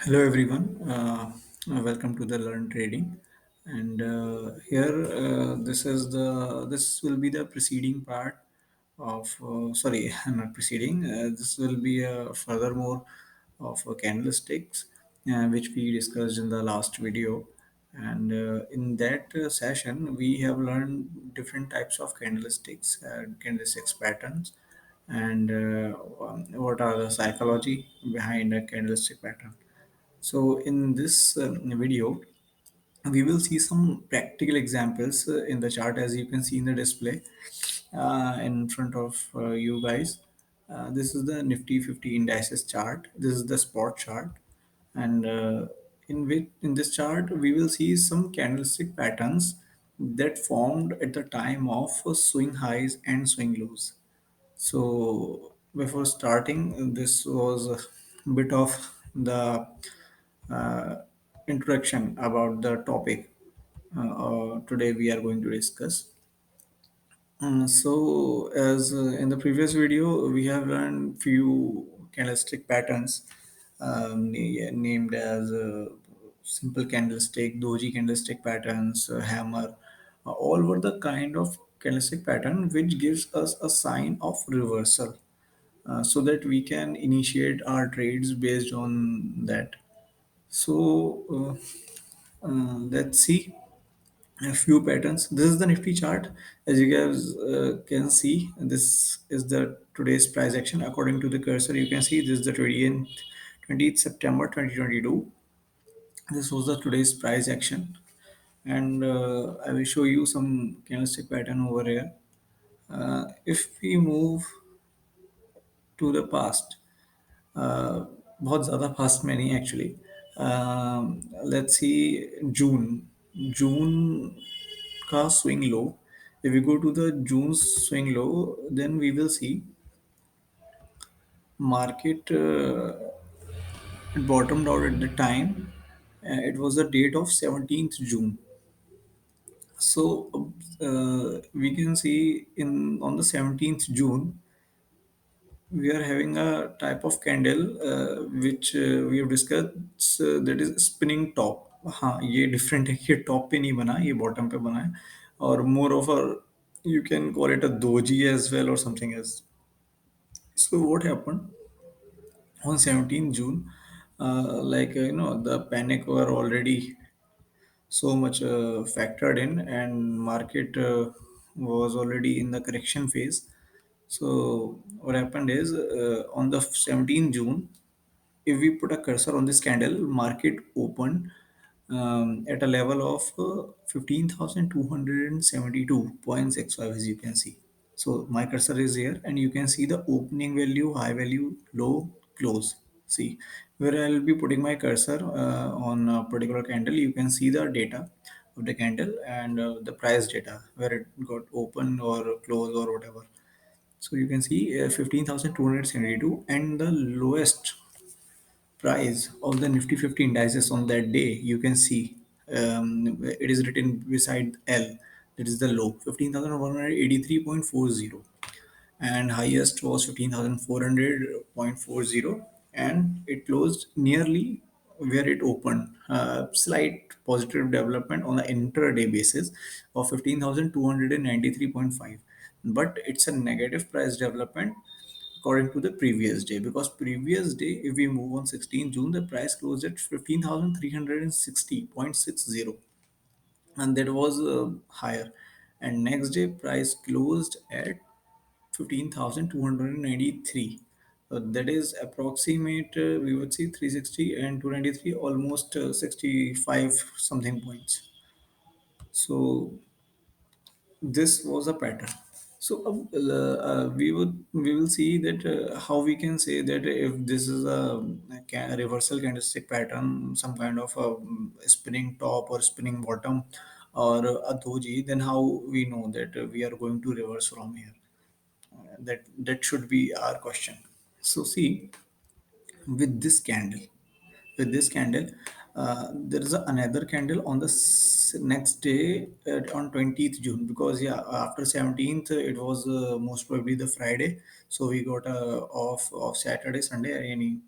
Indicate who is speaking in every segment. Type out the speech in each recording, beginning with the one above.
Speaker 1: Hello everyone, welcome to the Learn Trading. And here, this will be the preceding part of sorry, not preceding. This will be furthermore of candlesticks, which we discussed in the last video. And in that session, we have learned different types of candlesticks, candlesticks patterns, and what are the psychology behind a candlestick pattern. So in this video, we will see some practical examples in the chart as you can see in the display in front of you guys. This is the Nifty 50 indices chart. This is the spot chart, and in this chart we will see some candlestick patterns that formed at the time of swing highs and swing lows. So before starting, this was a bit of the uh, introduction about the topic today we are going to discuss. So as in the previous video, we have learned few candlestick patterns named as simple candlestick, doji candlestick patterns, hammer. All were the kind of candlestick pattern which gives us a sign of reversal so that we can initiate our trades based on that. So let's see a few patterns. This is the Nifty chart. As you guys can see, this is the today's price action. According to the cursor, you can see this is the 20th September 2022. This was the today's price action, and I will show you some candlestick pattern over here. If we move to the past, बहुत ज़्यादा fast में नहीं actually. Let's see जून जून का swing low. If we go to the June swing low, then we will see market bottomed out at the time. It was the date of 17th June. So we can see in on the 17th June we are having a type of candle which we have discussed, that is spinning top. हाँ, ये different है, ये top पे नहीं बना, ये bottom पे बना है. और more of a you can call it a doji as well or something else. So what happened on 17th June? The panic were already so much factored in, and market was already in the correction phase. So what happened is on the 17th June, if we put a cursor on this candle, market opened at a level of 15,272.65, as you can see. So my cursor is here, and you can see the opening value, high value, low, close. See where I will be putting my cursor on a particular candle. You can see the data of the candle and the price data where it got open or close or whatever. So you can see 15,272, and the lowest price of the Nifty 50 indices on that day, you can see it is written beside L. That is the low 15,183.40, and highest was 15,400.40, and it closed nearly where it opened. Slight positive development on the intraday basis of 15,293.5, but it's a negative price development according to the previous day, because previous day, if we move on 16th June, the price closed at 15,360.60, and that was higher. And next day price closed at 15,293. That is approximate, we would see 360 and 293, almost 65 something points. So this was a pattern. So we will see that how we can say that if this is a reversal candlestick pattern, some kind of a spinning top or spinning bottom or a doji, then how we know that we are going to reverse from here. That should be our question. So see, with this candle there is another candle on the next day on 20th June, because yeah, after 17th it was most probably the Friday, so we got off Saturday, Sunday, any.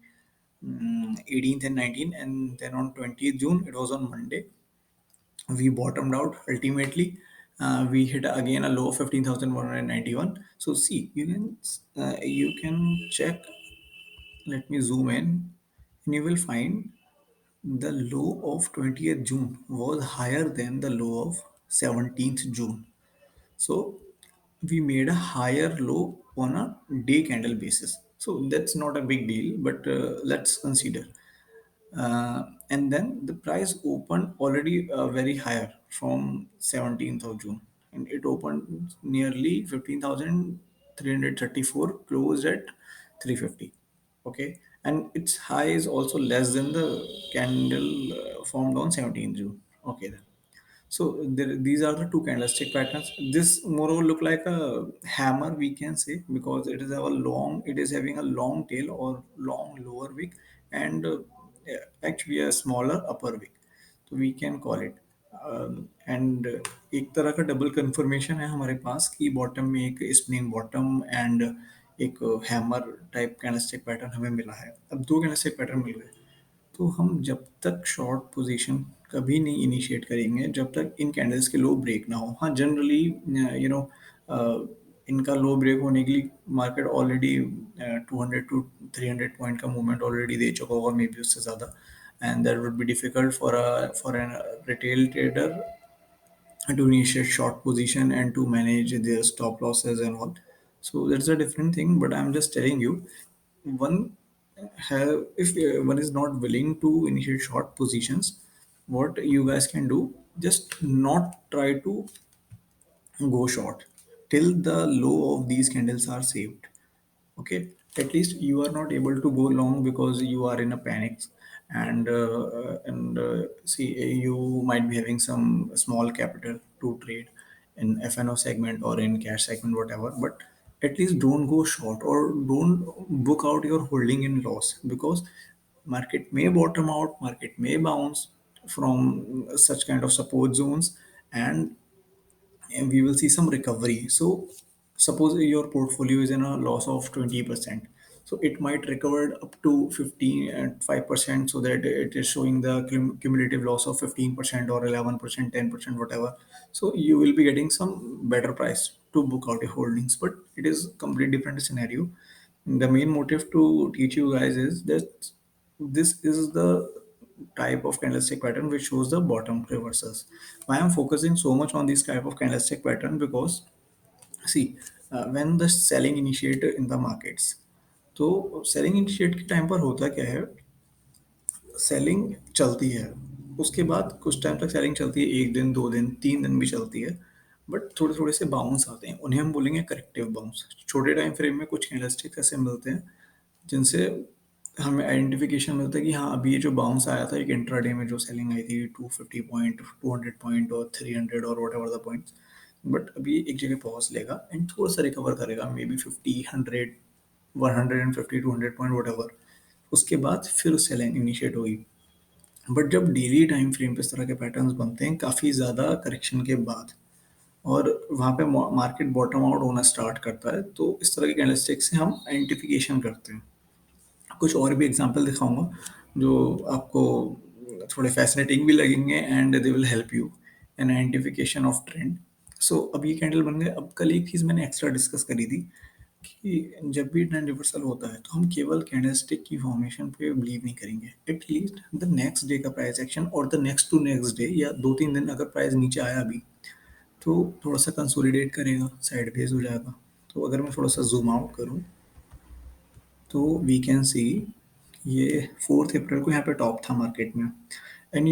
Speaker 1: 18th and 19th, and then on 20th June, it was on Monday, we bottomed out ultimately. We hit again a low of 15,191. So see, you can check. Let me zoom in, and you will find the low of 20th June was higher than the low of 17th June. So we made a higher low on a day candle basis. So that's not a big deal, but let's consider. And then the price opened already very higher from 17th of June, and it opened nearly 15,334, closed at 350. Okay, and its high is also less than the candle formed on 17th June. Okay, then. So these are the two candlestick patterns. This more or look like a hammer, we can say, because it is it is having a long tail or long lower wick, and actually a smaller upper wick. So we can call it. And एक तरह का double confirmation है हमारे पास कि bottom में एक spring bottom and एक hammer type candlestick pattern हमें मिला है. अब दो कैंडलस्टिक पैटर्न मिल गए, तो हम जब तक शॉर्ट पोजीशन कभी नहीं इनिशिएट करेंगे जब तक इन कैंडल्स के लो ब्रेक ना हो. हाँ, जनरली यू नो इनका लो ब्रेक होने के लिए मार्केट ऑलरेडी 200 to 300 पॉइंट का मूवमेंट ऑलरेडी दे चुका होगा, मे बी उससे ज़्यादा. And that would be difficult for an retail trader to initiate short position and to manage their stop losses and all. So that's a different thing. But I'm just telling you, one have if one is not willing to initiate short positions, what you guys can do, just not try to go short till the low of these candles are saved. Okay, at least you are not able to go long because you are in a panic. And see, you might be having some small capital to trade in FNO segment or in cash segment, whatever. But at least don't go short or don't book out your holding in loss, because market may bottom out, market may bounce from such kind of support zones, and we will see some recovery. So suppose your portfolio is in a loss of 20%, so it might recover up to 15 and 5%, so that it is showing the cumulative loss of 15% or 11%, 10%, whatever. So you will be getting some better price to book out your holdings, but it is completely different scenario. The main motive to teach you guys is that this is the type of candlestick pattern which shows the bottom reversals. Why I'm focusing so much on this type of candlestick pattern? Because see, when the selling initiate in the markets, तो selling initiate के time पर होता क्या है, selling चलती है, उसके बाद कुछ टाइम तक सेलिंग चलती है, एक दिन, दो दिन, तीन दिन भी चलती है, बट थोड़े थोड़े से बाउंस आते हैं, उन्हें हम बोलेंगे करेक्टिव बाउंस. छोटे टाइम फ्रेम में कुछ कैंडलस्टिक्स ऐसे मिलते हैं जिनसे हमें आइडेंटिफिकेशन मिलता है कि हाँ, अभी ये जो बाउंस आया था एक इंट्राडे में, जो सेलिंग आई थी 250 पॉइंट, 200 पॉइंट और 300 और what ever the points, but अभी एक जगह पॉज लेगा एंड थोड़ा सा रिकवर करेगा, may be 50, 100, 150, 200 point what ever. उसके बाद फिर सेलिंग इनिशिएट होगी. बट जब डेली टाइम फ्रेम पे इस तरह के पैटर्न्स बनते हैं काफ़ी ज़्यादा करेक्शन के बाद, और वहाँ पे मार्केट बॉटम आउट होना स्टार्ट करता है, तो इस तरह के कैंडलस्टिक से हम आइडेंटिफिकेशन करते हैं. कुछ और भी एग्जांपल दिखाऊंगा जो आपको थोड़े फैसिनेटिंग भी लगेंगे, and they will help you in identification of trend. So अब ये कैंडल बन गए. अब कल एक चीज़ मैंने एक्स्ट्रा डिस्कस करी थी कि जब भी ट्रेंड रिवर्सल होता है तो हम केवल कैंडलस्टिक की फॉर्मेशन पे बिलीव नहीं करेंगे. एटलीस्ट द नेक्स्ट डे का प्राइस एक्शन और the next to next day, या दो तीन दिन अगर प्राइस नीचे आया अभी, तो थोड़ा सा कंसोलिडेट करेगा, साइड बेस हो जाएगा. तो अगर मैं थोड़ा सा जूम आउट करूँ, तो वी कैन सी ये 4 अप्रैल को यहाँ पे टॉप था मार्केट में. एंड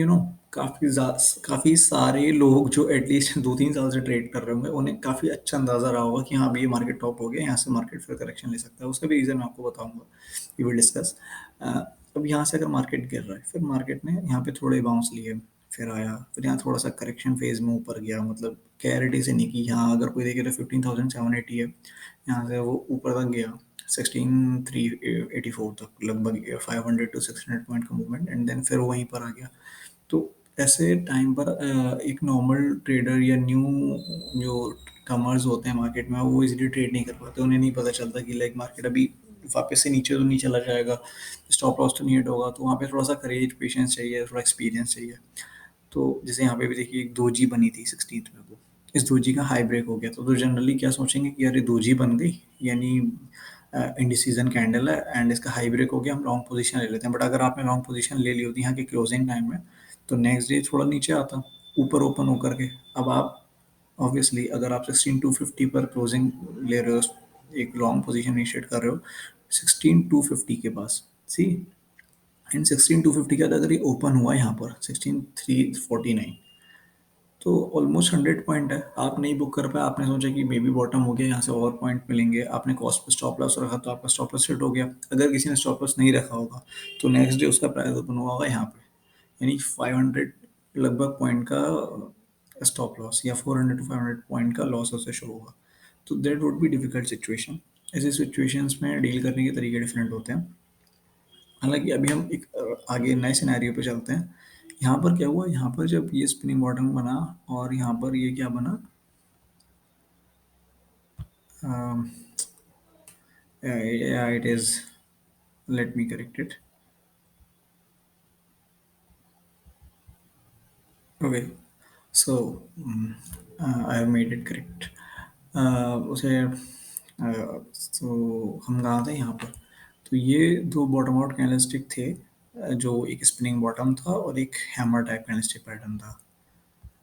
Speaker 1: काफ़ी सारे लोग जो एटलीस्ट 2-3 साल से ट्रेड कर रहे होंगे, उन्हें काफ़ी अच्छा अंदाज़ा रहा होगा कि हाँ, अभी ये मार्केट टॉप हो गया, यहाँ से मार्केट फिर करेक्शन ले सकता है. उसका भी रीज़न मैं आपको बताऊंगा, वी विल डिस्कस. अब यहाँ से अगर मार्केट गिर रहा है, फिर मार्केट ने यहाँ पे थोड़े बाउंस लिए, फिर आया, फिर यहाँ थोड़ा सा करेक्शन फेज में ऊपर गया, मतलब क्लैरिटी से नहीं कि यहाँ अगर कोई देखे तो 15,780 है, यहाँ से वो ऊपर तक गया 16,384 तक, लगभग 500 to 600 पॉइंट का मूवमेंट, एंड देन फिर वहीं पर आ गया. तो ऐसे टाइम पर एक नॉर्मल ट्रेडर या न्यू जो कमर्स होते हैं मार्केट में, वो इजीली ट्रेड नहीं कर पाते. उन्हें नहीं पता चलता कि लाइक मार्केट अभी वापस से नीचे तो नहीं चला जाएगा, स्टॉप लॉस तो नहीं हिट होगा, तो वहाँ पे थोड़ा सा करेज, पेशेंस चाहिए, थोड़ा एक्सपीरियंस चाहिए। तो जैसे यहाँ पे भी देखिए एक दोजी बनी थी 16th में, वो इस दोजी का हाई ब्रेक हो गया, तो जनरली क्या सोचेंगे कि यार ये दोजी बन गई, यानी इंडिसीजन कैंडल है एंड इसका हाई ब्रेक हो गया, हम लॉन्ग पोजीशन ले लेते हैं। बट अगर आपने लॉन्ग पोजीशन ले ली होती यहाँ के क्लोजिंग टाइम में, तो नेक्स्ट डे थोड़ा नीचे आता, ऊपर ओपन होकर के। अब आप ऑब्वियसली अगर आप 16,250 पर क्लोजिंग ले रहे हो, एक लॉन्ग पोजीशन इनिशिएट कर रहे हो 16,250 के पास, सी, एंड 16,250 के बाद अगर ये ओपन हुआ यहाँ पर 16,349, तो ऑलमोस्ट 100 पॉइंट है, आप नहीं बुक कर पाए, आपने सोचा कि मे बी बॉटम हो गया, यहाँ से और पॉइंट मिलेंगे, आपने कॉस्ट पे स्टॉप लॉस रखा तो आपका स्टॉप लॉस हिट हो गया। अगर किसी ने स्टॉप लॉस नहीं रखा होगा तो नेक्स्ट डे उसका प्राइस ओपन हुआ होगा यहाँ पे, यानी 500 लगभग पॉइंट का स्टॉप लॉस, या 400 टू 500 पॉइंट का लॉस उसे शो होगा। तो that would be difficult situation. ऐसी सिचुएशंस में डील करने के तरीके डिफरेंट होते हैं। हालांकि अभी हम एक आगे नए सिनेरियो पे चलते हैं। यहाँ पर क्या हुआ, यहाँ पर जब ये स्पिनिंग बॉटम बना और यहाँ पर ये क्या बना, it is, let me correct it, okay, so I have made it correct. उसे तो हम कहाँ थे यहाँ पर, तो ये दो बॉटम आउट कैंडलस्टिक थे, जो एक स्पिनिंग बॉटम था और एक हैमर टाइप कैंडलस्टिक पैटर्न था।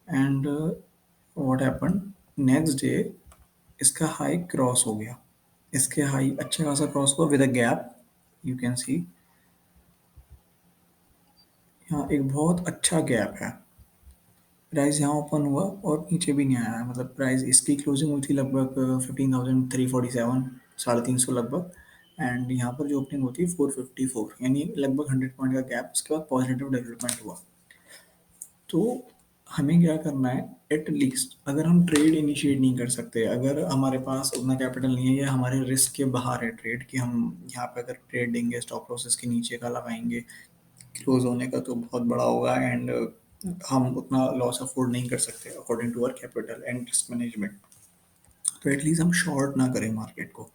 Speaker 1: And what happen, next day इसका हाई क्रॉस हो गया, इसके हाई अच्छा खासा क्रॉस हुआ with a gap, you can see यहाँ एक बहुत अच्छा गैप है। प्राइस यहाँ ओपन हुआ और नीचे भी नहीं आया, मतलब प्राइस इसकी क्लोजिंग हुई थी लगभग 15,347, 350 लगभग, एंड यहाँ पर जो ओपनिंग होती है 454, यानी लगभग 100 पॉइंट का गैप, उसके बाद पॉजिटिव डेवलपमेंट हुआ। तो हमें क्या करना है, एट लीस्ट अगर हम ट्रेड इनिशिएट नहीं कर सकते, अगर हमारे पास उतना कैपिटल नहीं है या हमारे रिस्क के बाहर है ट्रेड, कि हम यहाँ पे अगर ट्रेड देंगे स्टॉप लॉसेस के नीचे का लगाएंगे, क्लोज होने का तो बहुत बड़ा होगा, एंड हम उतना लॉस अफोर्ड नहीं कर सकते according to our capital and risk management, तो एटलीस्ट हम शॉर्ट ना करें मार्केट को।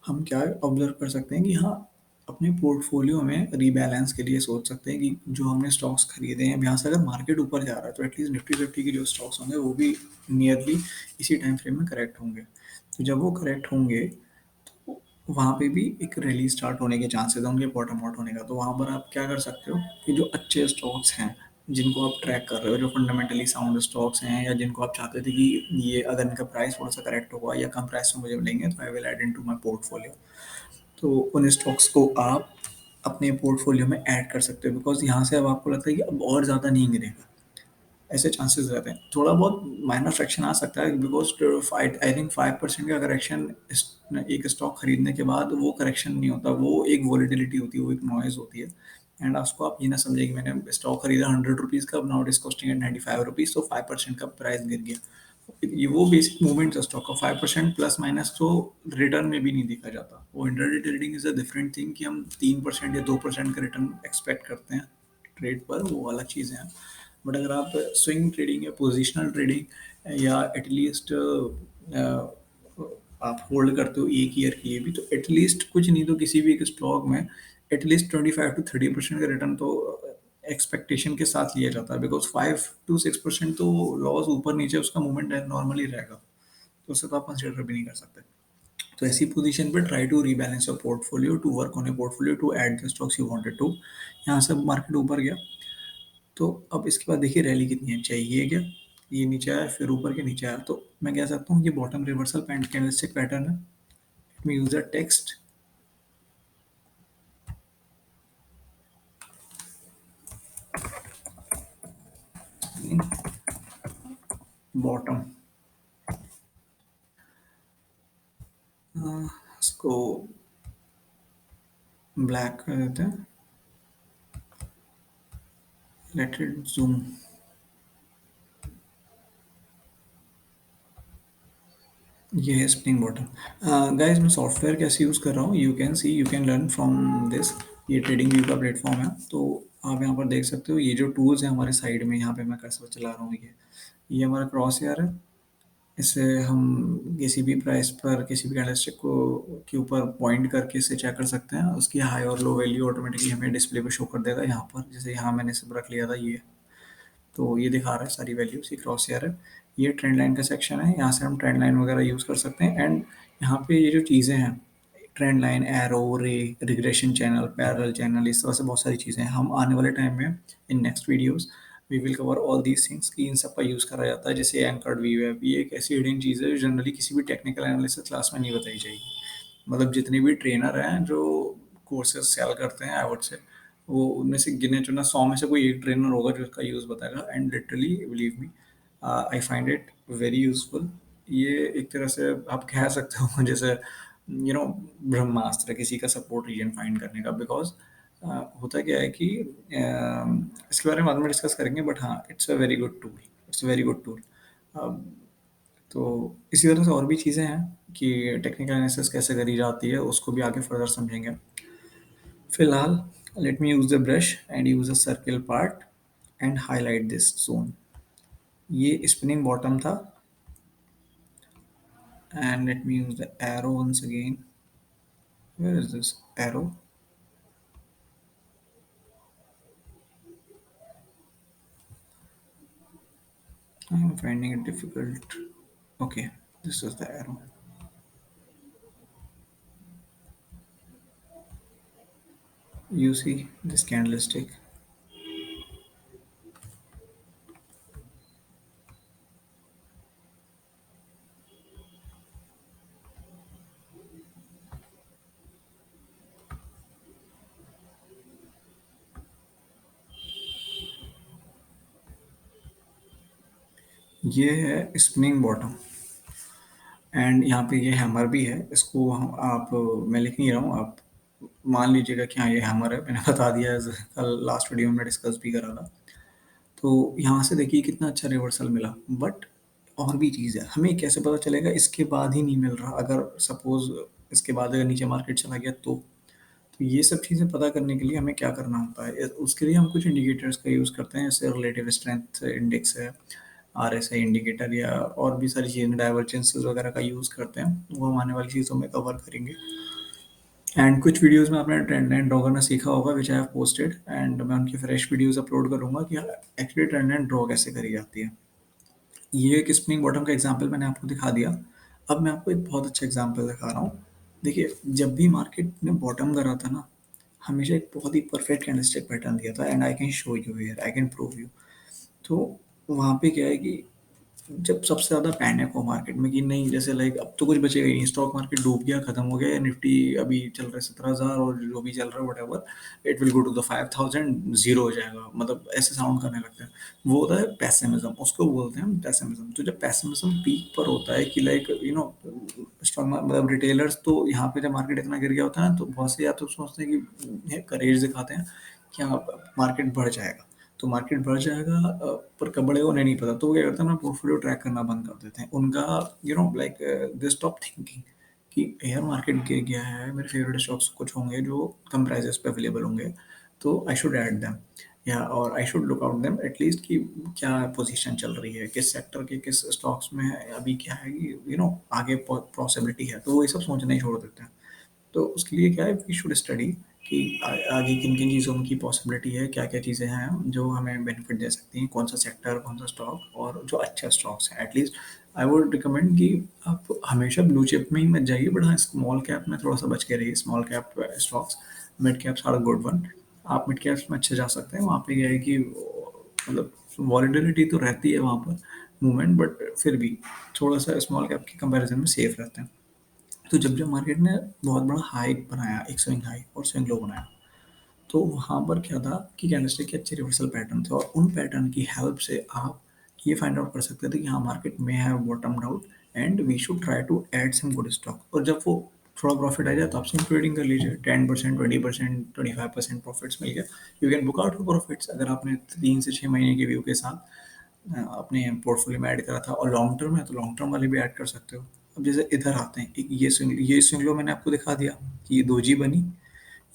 Speaker 1: हम क्या ऑब्जर्व कर सकते हैं कि हाँ, अपने पोर्टफोलियो में रीबैलेंस के लिए सोच सकते हैं कि जो हमने स्टॉक्स खरीदे हैं, अब यहाँ से अगर मार्केट ऊपर जा रहा है तो एटलीस्ट निफ्टी फिफ्टी के जो स्टॉक्स होंगे वो भी नियरली इसी टाइम फ्रेम में करेक्ट होंगे। तो जब वो करेक्ट होंगे तो वहाँ पे भी एक रैली स्टार्ट होने के चांसेस हैं उनके बॉटम आउट होने का। तो वहाँ पर आप क्या कर सकते हो कि जो अच्छे स्टॉक्स हैं जिनको आप ट्रैक कर रहे हो, जो फंडामेंटली साउंड स्टॉक्स हैं, या जिनको आप चाहते थे कि ये अगर इनका प्राइस थोड़ा सा करेक्ट होगा या कम प्राइस में मुझे मिलेंगे तो I will add into my portfolio, तो उन स्टॉक्स को आप अपने पोर्टफोलियो में ऐड कर सकते हो, बिकॉज यहाँ से अब आपको लगता है कि अब और ज़्यादा नहीं गिरेगा, ऐसे चांसेस रहते हैं। थोड़ा बहुत माइनर फ्रैक्शन आ सकता है, बिकॉज आई थिंक 5% का करेक्शन एक स्टॉक खरीदने के बाद वो करेक्शन नहीं होता, वो एक वॉलीटिलिटी होती है, वो एक नॉइज होती है। एंड उसको आप ये ना समझे कि मैंने स्टॉक खरीदा 100 रुपीज़ का, अब now it is costing at 95 rupees, तो 5% का प्राइस गिर गया। ये वो बेसिक मूवमेंट है स्टॉक का, 5% प्लस माइनस तो रिटर्न में भी नहीं देखा जाता। वो intraday trading is a different thing, कि हम 3% या 2% का रिटर्न एक्सपेक्ट करते हैं ट्रेड पर, वो अलग चीज़ें हैं। बट अगर आप स्विंग ट्रेडिंग या पोजिशनल ट्रेडिंग या एटलीस्ट आप होल्ड करते हो एक ईयर के लिए भी, तो एटलीस्ट कुछ नहीं तो किसी भी एक स्टॉक में एटलीस्ट 25 to 30% का रिटर्न तो एक्सपेक्टेशन के साथ लिया जाता है, बिकॉज 5 to 6% तो लॉस ऊपर नीचे उसका मूवमेंट नॉर्मली रहेगा, तो उसे तो आप कंसिडर भी नहीं कर सकते। तो ऐसी पोजीशन पे try to rebalance your portfolio, to work on your portfolio, to add the stocks you wanted to. यहाँ से मार्केट ऊपर गया, तो अब इसके बाद देखिए रैली कितनी है, चाहिए क्या, ये नीचे आया फिर ऊपर के नीचे आया, तो मैं कह सकता हूँ ये बॉटम रिवर्सल कैंडलस्टिक पैटर्न है। Let me use a text, bottom, इसको ब्लैक कर देते हैं, लेट इट जूम। ये है स्प्रिंग बॉटम। गाइस मैं सॉफ्टवेयर कैसे यूज़ कर रहा हूँ, you can see, you can learn from this. ये ट्रेडिंग व्यू का प्लेटफॉर्म है, तो आप यहाँ पर देख सकते हो ये जो टूल्स हैं हमारे साइड में, यहाँ पे मैं कर्सर चला रहा हूँ, ये हमारा क्रॉस हेयर है, इससे हम किसी भी प्राइस पर किसी भी कैंडलस्टिक को के ऊपर पॉइंट करके इसे चेक कर सकते हैं। उसकी हाई और लो वैल्यू ऑटोमेटिकली हमें डिस्प्ले पे शो कर देगा यहाँ पर। जैसे यहाँ मैंने सब रख लिया था ये, तो ये दिखा रहा है सारी वैल्यूज, ये क्रॉस हेयर है। ये ट्रेंड लाइन का सेक्शन है, यहाँ से हम ट्रेंड लाइन वगैरह यूज़ कर सकते हैं। एंड यहाँ पे ये जो चीज़ें हैं, ट्रेंड लाइन, एरो, रे, रिग्रेशन चैनल, पैरेलल चैनल, इस तरह से बहुत सारी चीज़ें हैं। हम आने वाले टाइम में in next videos we will cover all these things कि इन सब का यूज़ करा जाता है। जैसे एंकर्ड वी वेब, ये एक ऐसी हिडन चीज़ है जो जनरली किसी भी टेक्निकल एनालिसिस क्लास में नहीं बताई जाएगी। मतलब जितने भी ट्रेनर हैं जो कोर्सेज सेल करते हैं, आई वुड से वो उनमें से गिने चुना 100 में से कोई एक ट्रेनर होगा जो इसका यूज़ बताएगा। And literally believe me, I find it very useful. ये एक तरह से आप कह सकते हो जैसे ब्रह्मास्त्र किसी का सपोर्ट रीजन फाइंड करने का। बिकॉज होता क्या है कि इसके बारे में बाद में डिस्कस करेंगे, बट हाँ, it's a very good tool, it's a very good tool. तो इसी तरह से और भी चीज़ें हैं कि टेक्निकल एनालिसिस कैसे करी जाती है, उसको भी आगे फर्दर समझेंगे। फिलहाल let me use the brush and use a circle part and highlight this zone. ये स्पिनिंग बॉटम था, and let me use the arrow once again. Where is this arrow? I am finding it difficult. Okay, this is the arrow. You see this candlestick. ये है spinning bottom, and यहाँ पे ये hammer भी है। इसको आप, मैं लिख नहीं रहा हूँ, आप मान लीजिएगा कि हाँ ये हैमर है। मैंने बता दिया, कल लास्ट वीडियो में डिस्कस भी करा था। तो यहाँ से देखिए कितना अच्छा रिवर्सल मिला। बट और भी चीज़ है, हमें कैसे पता चलेगा इसके बाद ही नहीं मिल रहा? अगर सपोज इसके बाद अगर नीचे मार्केट चला गया तो ये सब चीज़ें पता करने के लिए हमें क्या करना होता है? उसके लिए हम कुछ इंडिकेटर्स का यूज़ करते हैं, जैसे रिलेटिव स्ट्रेंथ इंडेक्स है, आरएसआई इंडिकेटर, या और भी सारी चीज़ें, डाइवर्जेंसेस वगैरह का यूज़ करते हैं। वो हम आने वाली चीज़ों में कवर करेंगे। एंड कुछ वीडियोस में आपने ट्रेंड लाइन ड्रॉ करना सीखा होगा, विच आई हैव पोस्टेड, एंड मैं उनकी फ्रेश वीडियोस अपलोड करूंगा कि एक्चुअली ट्रेंड लाइन ड्रॉ कैसे करी जाती है। ये एक स्प्रिंग बॉटम का एग्जांपल मैंने आपको दिखा दिया। अब मैं आपको एक बहुत अच्छा एग्जांपल दिखा रहा हूँ। देखिए, जब भी मार्केट ने बॉटम करा था ना, हमेशा एक बहुत ही परफेक्ट कैंडलस्टिक पैटर्न दिया था। And I can show you here, I can prove you. तो वहाँ पे क्या है कि जब सबसे ज़्यादा पैनिक हो मार्केट में कि नहीं, जैसे लाइक अब तो कुछ बचेगा ही नहीं, स्टॉक मार्केट डूब गया, खत्म हो गया, निफ्टी अभी चल रहा है 17,000 और जो भी चल रहा है what, it will go to the 5,000, zero हो जाएगा, मतलब ऐसे साउंड करने लगता है। वो होता है पैसिमिज्म, उसको बोलते हैं हम पैसिमिज्म। तो जब पैसिमिज्म पीक पर होता है कि लाइक स्टॉक मतलब रिटेलर्स, तो यहाँ पे जब मार्केट इतना गिर गया होता है ना, तो बहुत से या तो सोचते हैं कि करेज दिखाते हैं कि हाँ मार्केट बढ़ जाएगा, तो मार्केट बढ़ जाएगा, पर कब बढ़ेगा उन्हें नहीं पता। तो वो क्या करते हैं, अपना पोर्टफोलियो ट्रैक करना बंद कर देते हैं। उनका लाइक दे स्टॉप थिंकिंग कि यार मार्केट गिर गया है, मेरे फेवरेट स्टॉक्स कुछ होंगे जो कम प्राइसेस पे अवेलेबल होंगे, तो आई शुड ऐड देम, या और I should look out them at least कि क्या पोजीशन चल रही है, किस सेक्टर के किस स्टॉक्स में है, अभी क्या है कि आगे पॉसिबिलिटी है। तो वो ये सब सोचना ही छोड़ देते हैं। तो उसके लिए क्या है, वी शुड स्टडी कि आगे किन किन चीज़ों की पॉसिबिलिटी है, क्या क्या चीज़ें हैं जो हमें बेनिफिट दे सकती हैं, कौन सा सेक्टर, कौन सा स्टॉक, और जो अच्छे स्टॉक्स हैं। एटलीस्ट आई वुड रिकमेंड कि आप हमेशा ब्लू चिप में ही मत जाइए, बट हाँ स्मॉल कैप में थोड़ा सा बच के रहिए। Small cap stocks, mid caps are good one. आप मिड कैप्स में अच्छे जा सकते हैं। वहाँ पे क्या है कि मतलब वॉलेटिलिटी तो रहती है वहाँ पर, मूवमेंट, बट फिर भी थोड़ा सा स्मॉल कैप के कंपैरिजन में सेफ रहते हैं। तो जब जब मार्केट ने बहुत बड़ा हाई बनाया, एक स्विंग हाई और स्विंग लो बनाया, तो वहाँ पर क्या था कि कैंडलस्टिक के अच्छे रिवर्सल पैटर्न थे, और उन पैटर्न की हेल्प से आप ये फाइंड आउट कर सकते थे कि हाँ मार्केट में have bottomed out and we should try to add some good stock. और जब वो थोड़ा प्रॉफिट आ जाए तो आप सिम ट्रेडिंग कर लीजिए, 10%, 20%, 25% प्रॉफिट्स मिल गया, you can book out profits. अगर आपने 3 से 6 महीने के व्यू के साथ अपने पोर्टफोलियो में ऐड करा था और लॉन्ग टर्म है, तो लॉन्ग टर्म वाले भी ऐड कर सकते हो। अब जैसे इधर आते हैं, एक ये स्विंग लो मैंने आपको दिखा दिया कि ये दोजी बनी,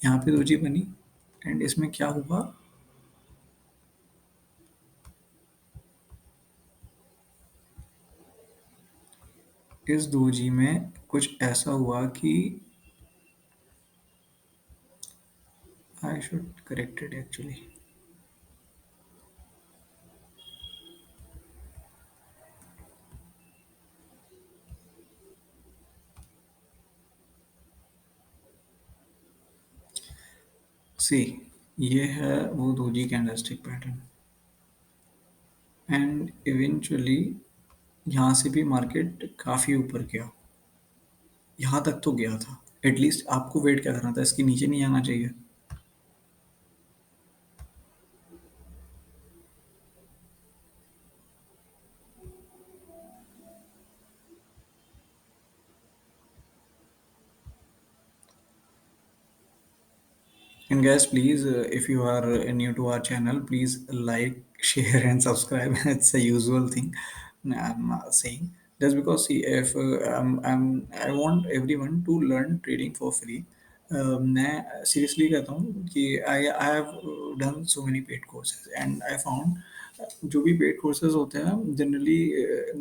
Speaker 1: यहाँ पे दोजी बनी, एंड इसमें क्या हुआ, इस दोजी में कुछ ऐसा हुआ कि I should correct it actually. See, ये है वो doji candlestick pattern, and eventually यहाँ से भी मार्केट काफ़ी ऊपर गया, यहाँ तक तो गया था। एटलीस्ट आपको वेट क्या करना था, इसके नीचे नहीं आना चाहिए। And guys, please, if you are new to our channel, please like, share, and subscribe. It's a usual thing I'm saying. Just because, see, if I want everyone to learn trading for free. मैं seriously कहता हूँ कि I have done so many paid courses and I found जो भी paid courses होते हैं generally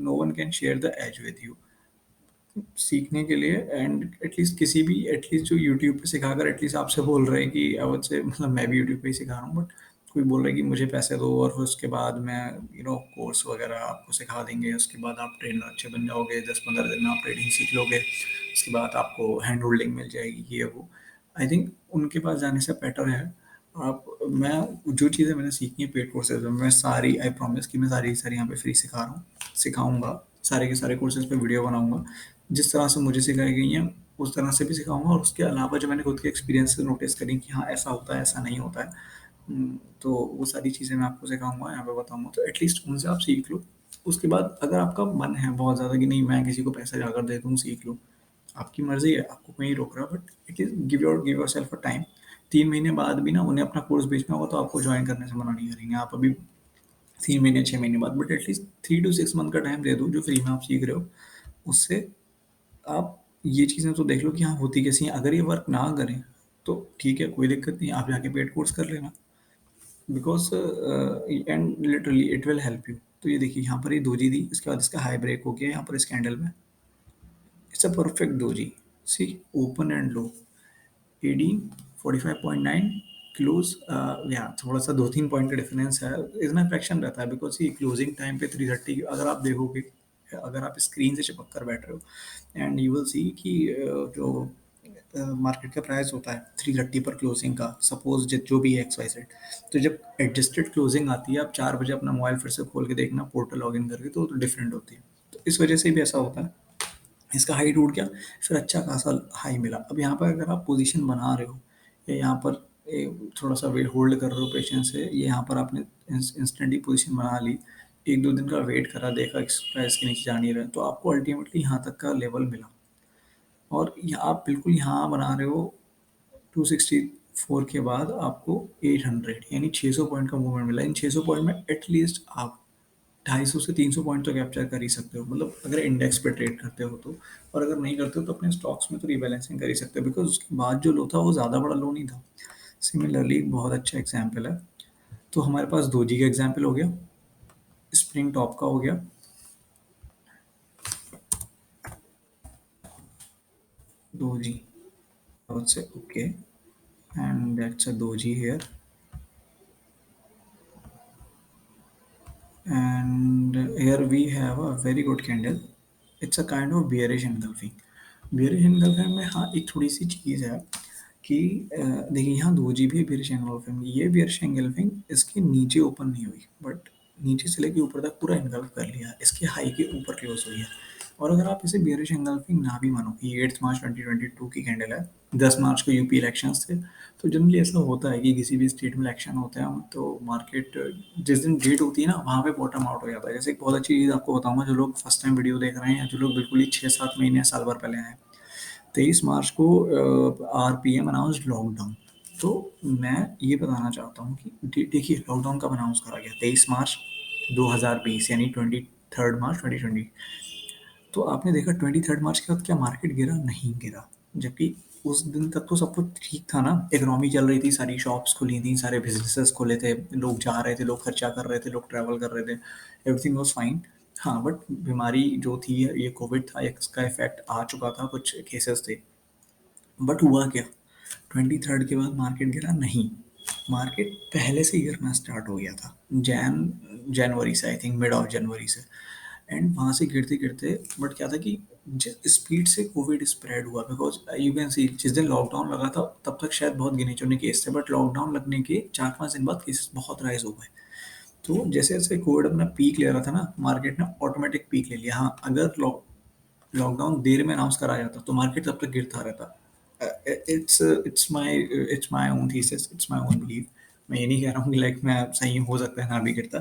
Speaker 1: no one can share the edge with you सीखने के लिए। एंड एटलीस्ट किसी भी एटलीस्ट जो यूट्यूब पे सिखाकर एटलीस्ट आपसे बोल रहे हैं कि आई से मतलब मैं भी यूट्यूब पे ही सिखा रहा हूँ, बट कोई बोल रहा है कि मुझे पैसे दो और फिर उसके बाद मैं कोर्स वगैरह आपको सिखा देंगे, उसके बाद आप ट्रेनर अच्छे बन जाओगे, 10-15 दिन में आप ट्रेडिंग सीख लोगे, उसके बाद आपको हैंड होल्डिंग मिल जाएगी, ये वो। आई थिंक उनके पास जाने से बेटर है आप मैं जो चीज़ें मैंने सीखी है पेड कोर्सेज में, मैं सारी आई प्रॉमिस कि मैं सारी की सारी यहाँ पे फ्री सिखा रहा हूँ, सिखाऊंगा, सारे के सारे कोर्सेज पे वीडियो बनाऊंगा, जिस तरह से मुझे सिखाई गई हैं उस तरह से भी सिखाऊंगा, और उसके अलावा जो मैंने खुद के एक्सपीरियंस से नोटिस करी कि हाँ ऐसा होता है ऐसा नहीं होता है, तो वो सारी चीज़ें मैं आपको सिखाऊंगा, यहाँ पे बताऊंगा, तो एटलीस्ट उनसे आप सीख लो। उसके बाद अगर आपका मन है बहुत ज़्यादा कि नहीं मैं किसी को पैसा जाकर दे दूँ सीख लूँ, आपकी मर्जी है, आपको कोई नहीं रोक रहा, but it is give your self a time. 3 महीने बाद भी ना उन्हें अपना कोर्स बेचना होगा तो आपको ज्वाइन करने से मना नहीं करेंगे, आप अभी 3 महीने 6 महीने बाद, बट एटलीस्ट 3 to 6 मंथ का टाइम दे दो जो फ्री में आप सीख रहे हो, उससे आप ये चीज़ें तो देख लो कि हाँ होती कैसी हैं। अगर ये वर्क ना करें तो ठीक है, कोई दिक्कत नहीं, आप जाके पेड कोर्स कर लेना, because and literally it will help you. तो ये देखिए यहाँ पर ये दोजी दी, इसके बाद इसका हाई ब्रेक हो गया यहाँ पर इस कैंडल में, it's a perfect doji. See, open and low, एडीन 45.9 क्लोज, या थोड़ा सा 2-3 पॉइंट का डिफरेंस है, इतना फ्रैक्शन रहता है बिकॉज ये क्लोजिंग टाइम पे 330 अगर आप देखोगे, अगर आप स्क्रीन से चिपक कर बैठ रहे हो एंड यू विल सी कि जो मार्केट का प्राइस होता है 330 पर क्लोजिंग का, सपोज जो भी है एक्स वाई सेट, तो जब एडजस्टेड क्लोजिंग आती है आप 4 बजे अपना मोबाइल फिर से खोल के देखना पोर्टल लॉग इन करके, तो डिफरेंट होती है, तो इस वजह से भी ऐसा होता है। इसका हाई टूट गया, फिर अच्छा खासा हाई मिला। अब यहाँ पर अगर आप पोजीशन बना रहे हो या यहाँ पर थोड़ा सा वेट होल्ड कर रहे हो पेशेंस से, ये यहाँ पर आपने इंस्टेंटली पोजीशन बना ली, 1-2 दिन का वेट करा, देखा प्राइस के नीचे जा नहीं रहा है, तो आपको अल्टीमेटली यहाँ तक का लेवल मिला, और आप बिल्कुल यहाँ बना रहे हो 264 के बाद आपको 800 यानी 600 पॉइंट का मूवमेंट मिला। इन 600 पॉइंट में एटलीस्ट आप 250 से 300 पॉइंट तो कैप्चर कर ही सकते हो, मतलब अगर इंडेक्स पे ट्रेड करते हो तो, और अगर नहीं करते हो तो अपने स्टॉक्स में तो रीबैलेंसिंग कर ही सकते हो, बिकॉज उसके बाद जो लो था वो ज़्यादा बड़ा लो नहीं था। सिमिलरली एक बहुत अच्छा एग्जाम्पल है, तो हमारे पास दोजी का एग्जाम्पल हो गया, स्प्रिंग टॉप का हो गया, दोजी बहुत से okay, and that's a doji here, and here we have a very good candle, it's a kind of bearish engulfing। bearish engulfing में हाँ एक थोड़ी सी चीज़ है कि देखिए यहाँ दो जी भी bearish engulfing, ये bearish engulfing इसके नीचे ओपन नहीं हुई, बट नीचे से लेके ऊपर तक पूरा engulf कर लिया, इसके हाई के ऊपर क्लोज हुई है। और अगर आप इसे bearish engulfing ना भी मानो कि 8 मार्च 2022 की कैंडल है, 10 मार्च को यूपी इलेक्शंस थे, तो जनरली ऐसा होता है कि किसी भी स्टेट में इलेक्शन होते हैं तो मार्केट जिस दिन डेट होती है ना वहाँ पे बॉटम आउट हो जाता है। जैसे एक बहुत अच्छी चीज़ आपको बताऊंगा, जो लोग फर्स्ट टाइम वीडियो देख रहे हैं या जो लोग बिल्कुल ही 6-7 महीने साल भर पहले आए, 23 मार्च को RPM अनाउंस्ड लॉकडाउन। तो मैं ये बताना चाहता हूँ कि देखिए लॉकडाउन कब अनाउंस करा गया, 23 मार्च 2020 यानी 23 मार्च 2020। तो आपने देखा 23 मार्च के बाद क्या मार्केट गिरा, नहीं गिरा, जबकि उस दिन तक तो सब कुछ ठीक था ना, इकोनॉमी चल रही थी, सारी शॉप्स खुली थी, सारे बिजनेसेस खुले थे, लोग जा रहे थे, लोग खर्चा कर रहे थे, लोग ट्रैवल कर रहे थे, एवरीथिंग वाज फाइन। हाँ, बट बीमारी जो थी ये कोविड था, इसका इफेक्ट आ चुका था, कुछ केसेस थे। बट हुआ क्या, 23rd के बाद मार्केट गिरा नहीं, मार्केट पहले से ही गिरना स्टार्ट हो गया था। जनवरी से, I think mid of January से। एंड वहाँ से गिरते गिरते, बट क्या था कि जिस स्पीड से कोविड स्प्रेड हुआ, बिकॉज यू कैन सी जिस दिन लॉकडाउन लगा था तब तक शायद बहुत गिने चुने केस थे, बट लॉकडाउन लगने के 4-5 दिन बाद केसेस बहुत राइज हो गए। तो जैसे जैसे कोविड अपना पीक ले रहा था ना, मार्केट ने ऑटोमेटिक पीक ले लिया। हाँ, अगर लॉकडाउन देर में अनाउंस करा जाता तो मार्केट तब तक गिरता रहता। It's my own thesis, it's my own belief. मैं ये नहीं कह रहा हूँ कि लाइक मैं सही हो सकता है ना भी गिरता,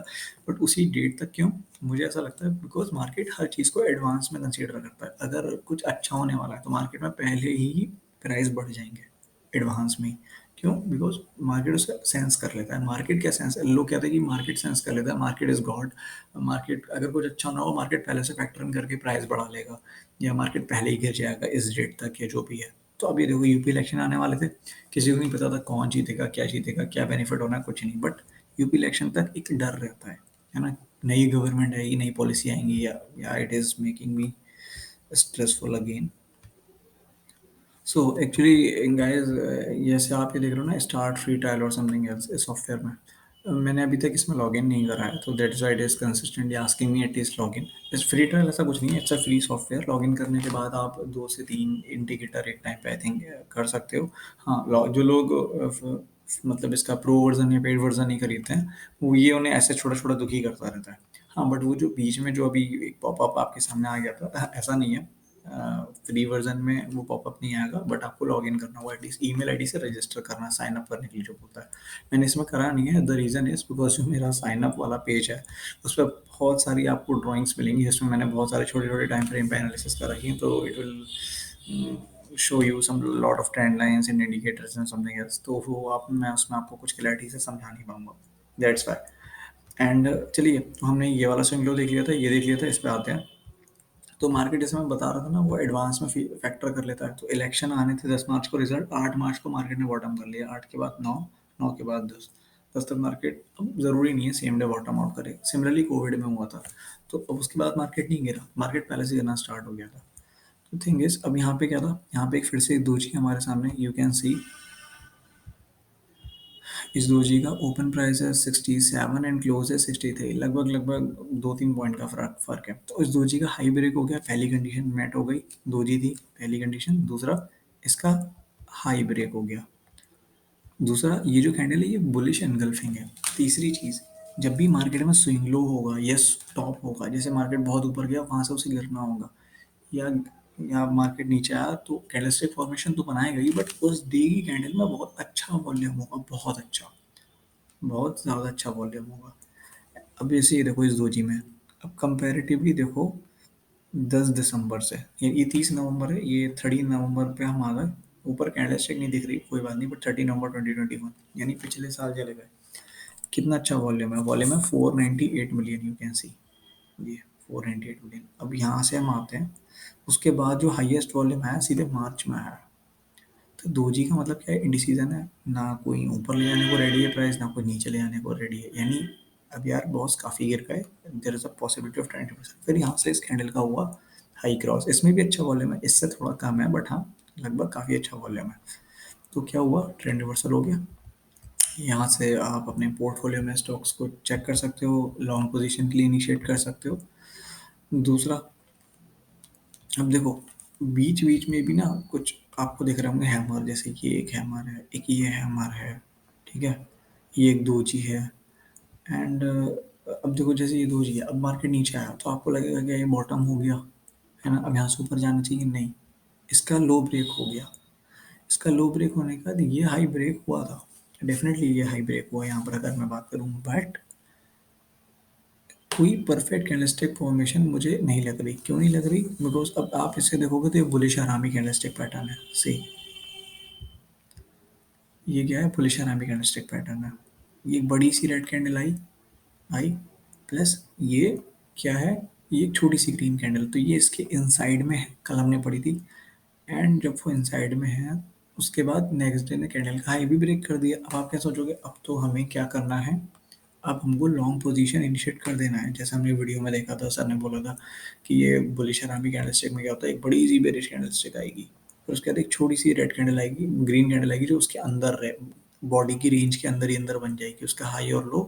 Speaker 1: बट उसी डेट तक क्यों, मुझे ऐसा लगता है बिकॉज मार्केट हर चीज़ को एडवांस में कंसीडर करता है। अगर कुछ अच्छा होने वाला है तो मार्केट में पहले ही प्राइस बढ़ जाएंगे एडवांस में। क्यों? बिकॉज मार्केट उसे सेंस कर लेता है। मार्केट क्या सेंस, लोग कहते हैं कि मार्केट सेंस कर लेता है, मार्केट इज गॉड। मार्केट अगर कुछ अच्छा ना हो, मार्केट पहले से फैक्टर इन करके प्राइस बढ़ा लेगा, या मार्केट पहले ही गिर जाएगा इस डेट तक, या जो भी है। तो अभी देखो यूपी इलेक्शन आने वाले थे, किसी को नहीं पता था कौन जीतेगा, क्या बेनिफिट होना है, कुछ नहीं। बट यूपी इलेक्शन तक एक डर रहता है ना। नई गवर्नमेंट आएगी, नई पॉलिसी आएंगी, या it is making me stressful again. So actually guys, जैसे आप ये देख रहे हो ना, स्टार्ट फ्री ट्रायल और समथिंग एल्स इस सॉफ्टवेयर में, मैंने अभी तक इसमें लॉगिन नहीं करा है, तो that's why it is consistently asking me at least login. इस फ्री ट्रायल ऐसा कुछ नहीं है, it's a free software. Login करने के बाद आप 2 से 3 इंडिकेटर एक टाइम पे आई थिंक कर सकते हो। हाँ, जो लोग मतलब इसका प्रो वर्जन या पेड वर्जन नहीं खरीदते हैं, वो ये उन्हें ऐसे छोटा छोटा दुखी करता रहता है। हाँ, बट वो जो बीच में जो अभी एक पॉपअप आपके सामने आ गया था, ऐसा नहीं है। फ्री वर्जन में वो पॉपअप नहीं आएगा, बट आपको लॉग इन करना होगा, एटलीस्ट ईमेल आईडी से रजिस्टर करना, साइन अप करने के लिए जो होता है। मैंने इसमें करा नहीं है, द रीज़न इज बिकॉज जो मेरा साइन अप वाला पेज है, उस पर बहुत सारी आपको ड्राइंग्स मिलेंगी, जिसमें मैंने बहुत सारे छोटे छोटे टाइम फ्रेम पे एनालिसिस कर रखी हैं, तो it will show you some lot of trend lines and indicators and something else. तो वो आप मैं उसमें आपको कुछ क्लैरिटी से समझा नहीं पाऊंगा, दैट्स वाई। एंड चलिए, तो हमने ये वाला स्विंग लो देख लिया था, ये देख लिया था, इस पे आते हैं। तो मार्केट जैसे मैं बता रहा था ना, वो एडवांस में फैक्टर कर लेता है। तो इलेक्शन आने थे 10 मार्च को, रिजल्ट 8 मार्च को मार्केट ने बॉटम कर लिया, 8 के बाद 9, 9 के बाद 10, 10 तक मार्केट, अब ज़रूरी नहीं है सेम डे बॉटम आउट करे। सिमिलरली कोविड में हुआ था। तो अब उसके बाद मार्केट नहीं गिरा, मार्केट पहले से गिरना स्टार्ट हो गया था। तो थिंग इज, अब यहाँ पे क्या था, यहाँ पे एक फिर से एक दोजी हमारे सामने, यू कैन सी इस दोजी का ओपन प्राइस है 67 एंड क्लोज है 63, लगभग लगभग 2-3 पॉइंट का फर्क है। तो इस दोजी का हाई ब्रेक हो गया, पहली कंडीशन मेट हो गई, दोजी थी पहली कंडीशन। दूसरा, इसका हाई ब्रेक हो गया। दूसरा, ये जो कैंडल है ये बुलिश एनगल्फिंग है। तीसरी चीज़, जब भी मार्केट में स्विंग लो होगा या स्टॉप होगा, जैसे मार्केट बहुत ऊपर गया वहां से उसे गिरना होगा, या या मार्केट नीचे आया, तो कैंडलस्टिक फॉर्मेशन तो बनाएगा ही, बट उस डे की कैंडल में बहुत अच्छा वॉल्यूम होगा, बहुत अच्छा, बहुत ज़्यादा अच्छा वॉल्यूम होगा। अब ऐसे ही देखो इस दोजी में, अब कंपैरेटिवली देखो 10 दिसंबर से, ये 30 नवंबर है, ये 13 नवंबर पे हम आ गए। ऊपर कैंडलस्टिक नहीं दिख रही, कोई बात नहीं, बट 30 नवंबर 2021, यानी पिछले साल चले गए। कितना अच्छा वॉल्यूम है 498 मिलियन, यू कैन सी ये 498 मिलियन। अब यहाँ से हम आते हैं, उसके बाद जो हाईएस्ट वॉल्यूम है सीधे मार्च में है। तो दोजी का मतलब क्या है, इंडिसीजन है, ना कोई ऊपर ले जाने को रेडी है प्राइस, ना कोई नीचे ले जाने को रेडी है, यानी अब यार बॉस काफ़ी गिर गए, there is a possibility of 20%। फिर यहाँ से इस कैंडल का हुआ हाई क्रॉस, इसमें भी अच्छा वॉल्यूम है, इससे थोड़ा कम है, बट हाँ लगभग काफ़ी अच्छा वॉल्यूम है। तो क्या हुआ, ट्रेंड रिवर्सल हो गया। यहाँ से आप अपने पोर्टफोलियो में स्टॉक्स को चेक कर सकते हो, लॉन्ग पोजीशन के लिए इनिशिएट कर सकते हो। दूसरा, अब देखो बीच बीच में भी ना कुछ आपको दिख रहे होंगे हैमर, जैसे कि एक हैमर है, एक ये हैमर है, ठीक है, ये एक दोजी है। एंड अब देखो जैसे ये दोजी है, अब मार्केट नीचे आया तो आपको लगेगा कि ये बॉटम हो गया, है ना, अब यहाँ से ऊपर जाना चाहिए, नहीं, इसका लो ब्रेक हो गया। इसका लो ब्रेक होने के बाद ये हाई ब्रेक हुआ था, डेफिनेटली ये हाई ब्रेक हुआ यहाँ पर अगर मैं बात करूँ, बट कोई परफेक्ट कैंडलस्टिक फॉर्मेशन मुझे नहीं लग रही। क्यों नहीं लग रही? बिकॉज अब आप इसे देखोगे तो ये बुलिश आरामी कैंडलस्टिक पैटर्न है। सी, ये क्या है, बुलिश आरामी कैंडलस्टिक पैटर्न है। ये एक बड़ी सी रेड कैंडल आई, आई, प्लस ये क्या है, ये एक छोटी सी ग्रीन कैंडल, तो ये इसके इनसाइड में है, कल हमने पड़ी थी। एंड जब वो इनसाइड में है, उसके बाद नेक्स्ट डे ने कैंडल का हाई भी ब्रेक कर दिया। अब आप क्या सोचोगे, अब तो हमें क्या करना है, अब हमको लॉन्ग पोजीशन इनिशिएट कर देना है। जैसे हमने वीडियो में देखा था, सर ने बोला था कि ये बुलिश हरामी कैंडलस्टिक में क्या होता है, एक बड़ी सी बेरिश कैंडलस्टिक आएगी, फिर उसके बाद एक छोटी सी रेड कैंडल आएगी, ग्रीन कैंडल आएगी, जो उसके अंदर रहे, बॉडी की रेंज के अंदर ही अंदर बन जाएगी। उसका हाई और लो